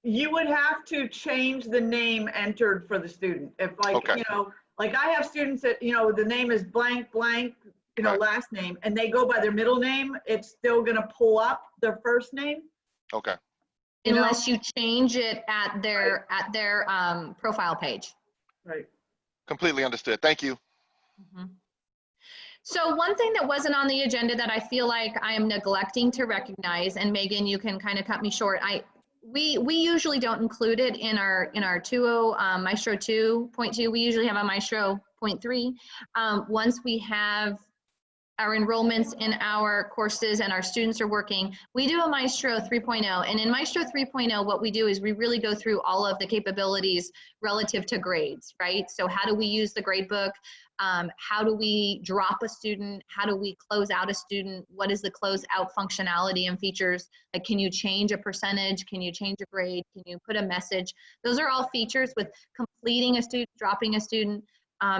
You would have to change the name entered for the student. If like, Okay. you know, like I have students that, you know, the name is blank, blank, you know, Right. last name, and they go by their middle name, it's still gonna pull up their first name. Okay. You know? Unless you change it at their profile page. Right. Completely understood. Thank you. Mhm. So one thing that wasn't on the agenda that I feel like I am neglecting to recognize, and Megan, you can kind of cut me short. We usually don't include it in our Maestro 2.2. We usually have a Maestro 0.3. Once we have our enrollments in our courses and our students are working, we do a Maestro 3.0. And in Maestro 3.0, what we do is we really go through all of the capabilities relative to grades, right? So how do we use the grade book? How do we drop a student? How do we close out a student? What is the close out functionality and features? Like, can you change a percentage? Can you change a grade? Can you put a message? Those are all features with completing a student, dropping a student.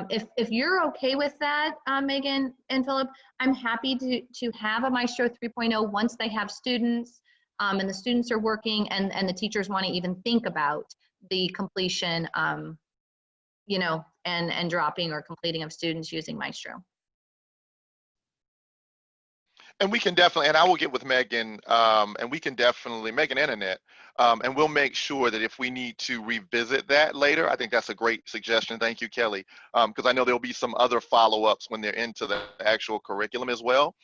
If you're okay with that, Megan and Philip, I'm happy to have a Maestro 3.0 once they have students and the students are working and the teachers want to even think about the completion, you know, and dropping or completing of students using Maestro. And we can definitely, and I will get with Megan, and we can definitely, Megan and Annette, and we'll make sure that if we need to revisit that later, I think that's a great suggestion. Thank you, Kelly, because I know there'll be some other follow-ups when they're into the actual curriculum as well.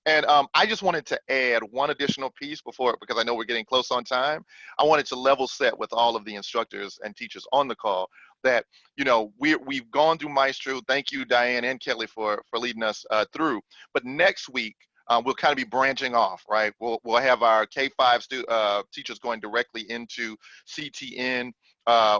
And I just wanted to add one additional piece because I know we're getting close on time. I wanted to level set with all of the instructors and teachers on the call that, you know, we've gone through Maestro. Thank you, Diane and Kelly, for leading us through. But next week, we'll kind of be branching off, right? We'll have our K-5 teachers going directly into CTN,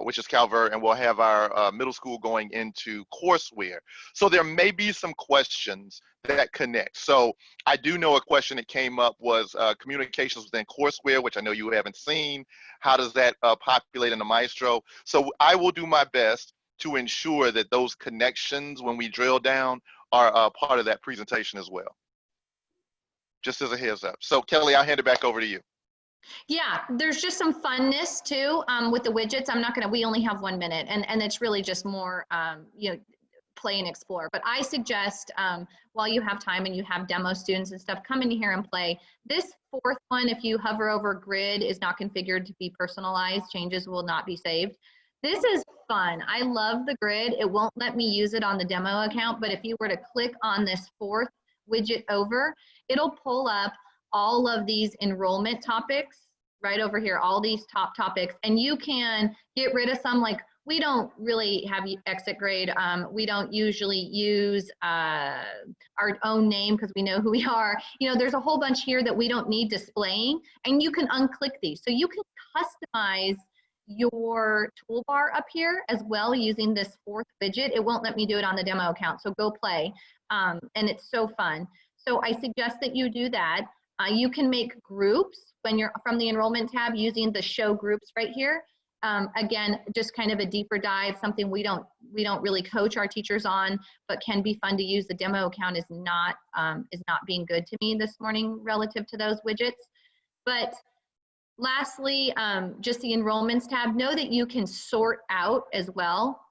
which is Calvert, and we'll have our middle school going into courseware. So there may be some questions that connect. So I do know a question that came up was communications within courseware, which I know you haven't seen. How does that populate in the Maestro? So I will do my best to ensure that those connections, when we drill down, are part of that presentation as well. Just as a heads up. So Kelly, I'll hand it back over to you. Yeah, there's just some funness too with the widgets. We only have 1 minute and it's really just more, you know, play and explore. But I suggest while you have time and you have demo students and stuff, come in here and play. This fourth one, if you hover over grid, is not configured to be personalized. Changes will not be saved. This is fun. I love the grid. It won't let me use it on the demo account, but if you were to click on this fourth widget over, it'll pull up all of these enrollment topics right over here, all these top topics, and you can get rid of some. Like, we don't really have exit grade. We don't usually use our own name because we know who we are. You know, there's a whole bunch here that we don't need displaying, and you can unclick these. So you can customize your toolbar up here as well using this fourth widget. It won't let me do it on the demo account, so go play. And it's so fun. So I suggest that you do that. You can make groups when you're from the enrollment tab using the show groups right here. Again, just kind of a deeper dive, something we don't really coach our teachers on, but can be fun to use. The demo account is not being good to me this morning relative to those widgets. But lastly, just the enrollments tab, know that you can sort out as well.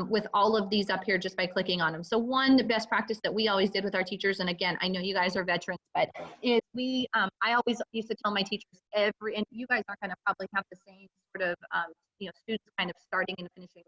with all of these up here just by clicking on them. So one best practice that we always did with our teachers, and again, I know you guys are veterans, but is I always used to tell my teachers and you guys aren't going to probably have the same sort of, students kind of starting and finishing,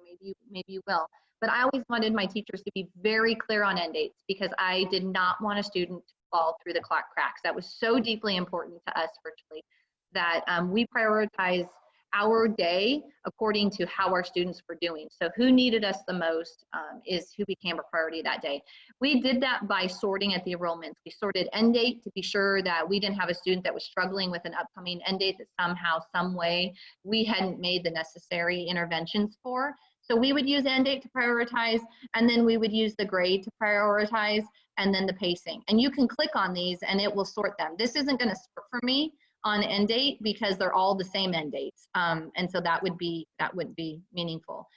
maybe you will, but I always wanted my teachers to be very clear on end dates because I did not want a student to fall through the clock cracks. That was so deeply important to us virtually that we prioritize our day according to how our students were doing. So who needed us the most is who became a priority that day. We did that by sorting at the enrollments. We sorted end date to be sure that we didn't have a student that was struggling with an upcoming end date that somehow, some way, we hadn't made the necessary interventions for. So we would use end date to prioritize, and then we would use the grade to prioritize, and then the pacing. And you can click on these and it will sort them. This isn't gonna sort for me on end date because they're all the same end dates. And so that wouldn't be meaningful.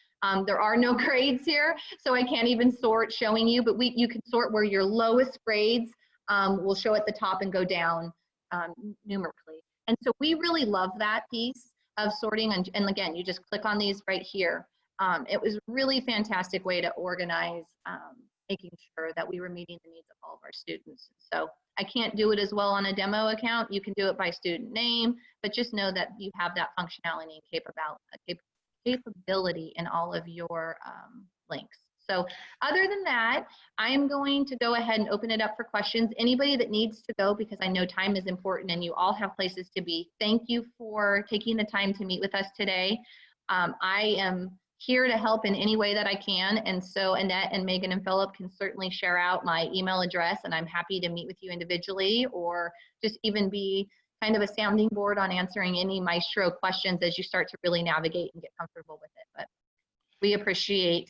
There are no grades here, so I can't even sort showing you, but you can sort where your lowest grades will show at the top and go down numerically. And so we really love that piece of sorting. And again, you just click on these right here. It was really fantastic way to organize making sure that we were meeting the needs of all of our students. So I can't do it as well on a demo account. You can do it by student name, but just know that you have that functionality and capability in all of your links. So other than that, I'm going to go ahead and open it up for questions. Anybody that needs to go, because I know time is important and you all have places to be, thank you for taking the time to meet with us today. I am here to help in any way that I can. And so Annette and Megan and Philip can certainly share out my email address, and I'm happy to meet with you individually or just even be kind of a sounding board on answering any Maestro questions as you start to really navigate and get comfortable with it. But we appreciate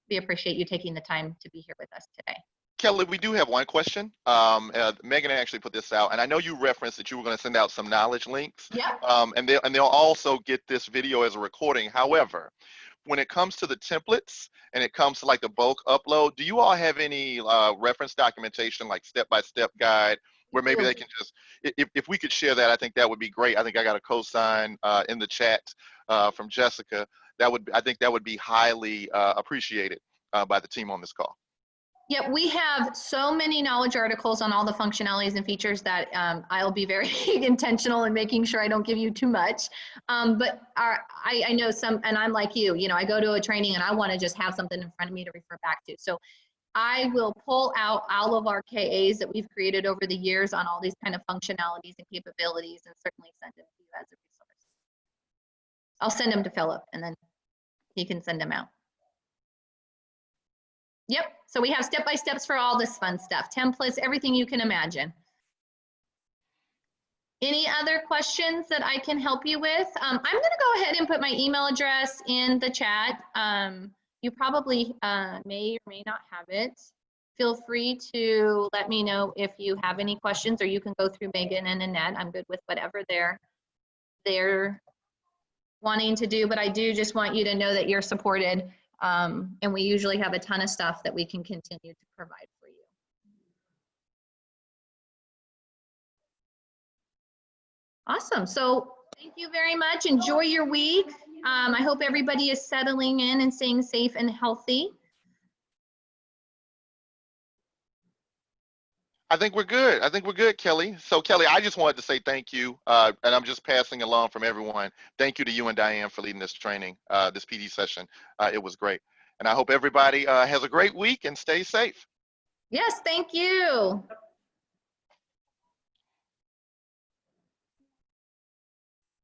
you taking the time to be here with us today. Kelly, we do have one question. Megan actually put this out, and I know you referenced that you were going to send out some knowledge links. Yeah. And they'll also get this video as a recording. However, when it comes to the templates and it comes to like the bulk upload, do you all have any reference documentation, like step-by-step guide, where maybe they can just, if we could share that, I think that would be great. I think I got a cosign in the chat from Jessica. I think that would be highly appreciated by the team on this call. Yeah, we have so many knowledge articles on all the functionalities and features that I'll be very intentional in making sure I don't give you too much. But I know some, and I'm like you, I go to a training and I want to just have something in front of me to refer back to. So I will pull out all of our KAs that we've created over the years on all these kind of functionalities and capabilities and certainly send them to you as a resource. I'll send them to Philip and then he can send them out. Yep, so we have step-by-steps for all this fun stuff, templates, everything you can imagine. Any other questions that I can help you with? I'm gonna go ahead and put my email address in the chat. You probably may or may not have it. Feel free to let me know if you have any questions, or you can go through Megan and Annette. I'm good with whatever they're wanting to do, but I do just want you to know that you're supported. And we usually have a ton of stuff that we can continue to provide for you. Awesome. So thank you very much. Enjoy your week. I hope everybody is settling in and staying safe and healthy. I think we're good. I think we're good, Kelly. So Kelly, I just wanted to say thank you. And I'm just passing along from everyone. Thank you to you and Diane for leading this training, this PD session. It was great. And I hope everybody has a great week and stay safe. Yes, thank you.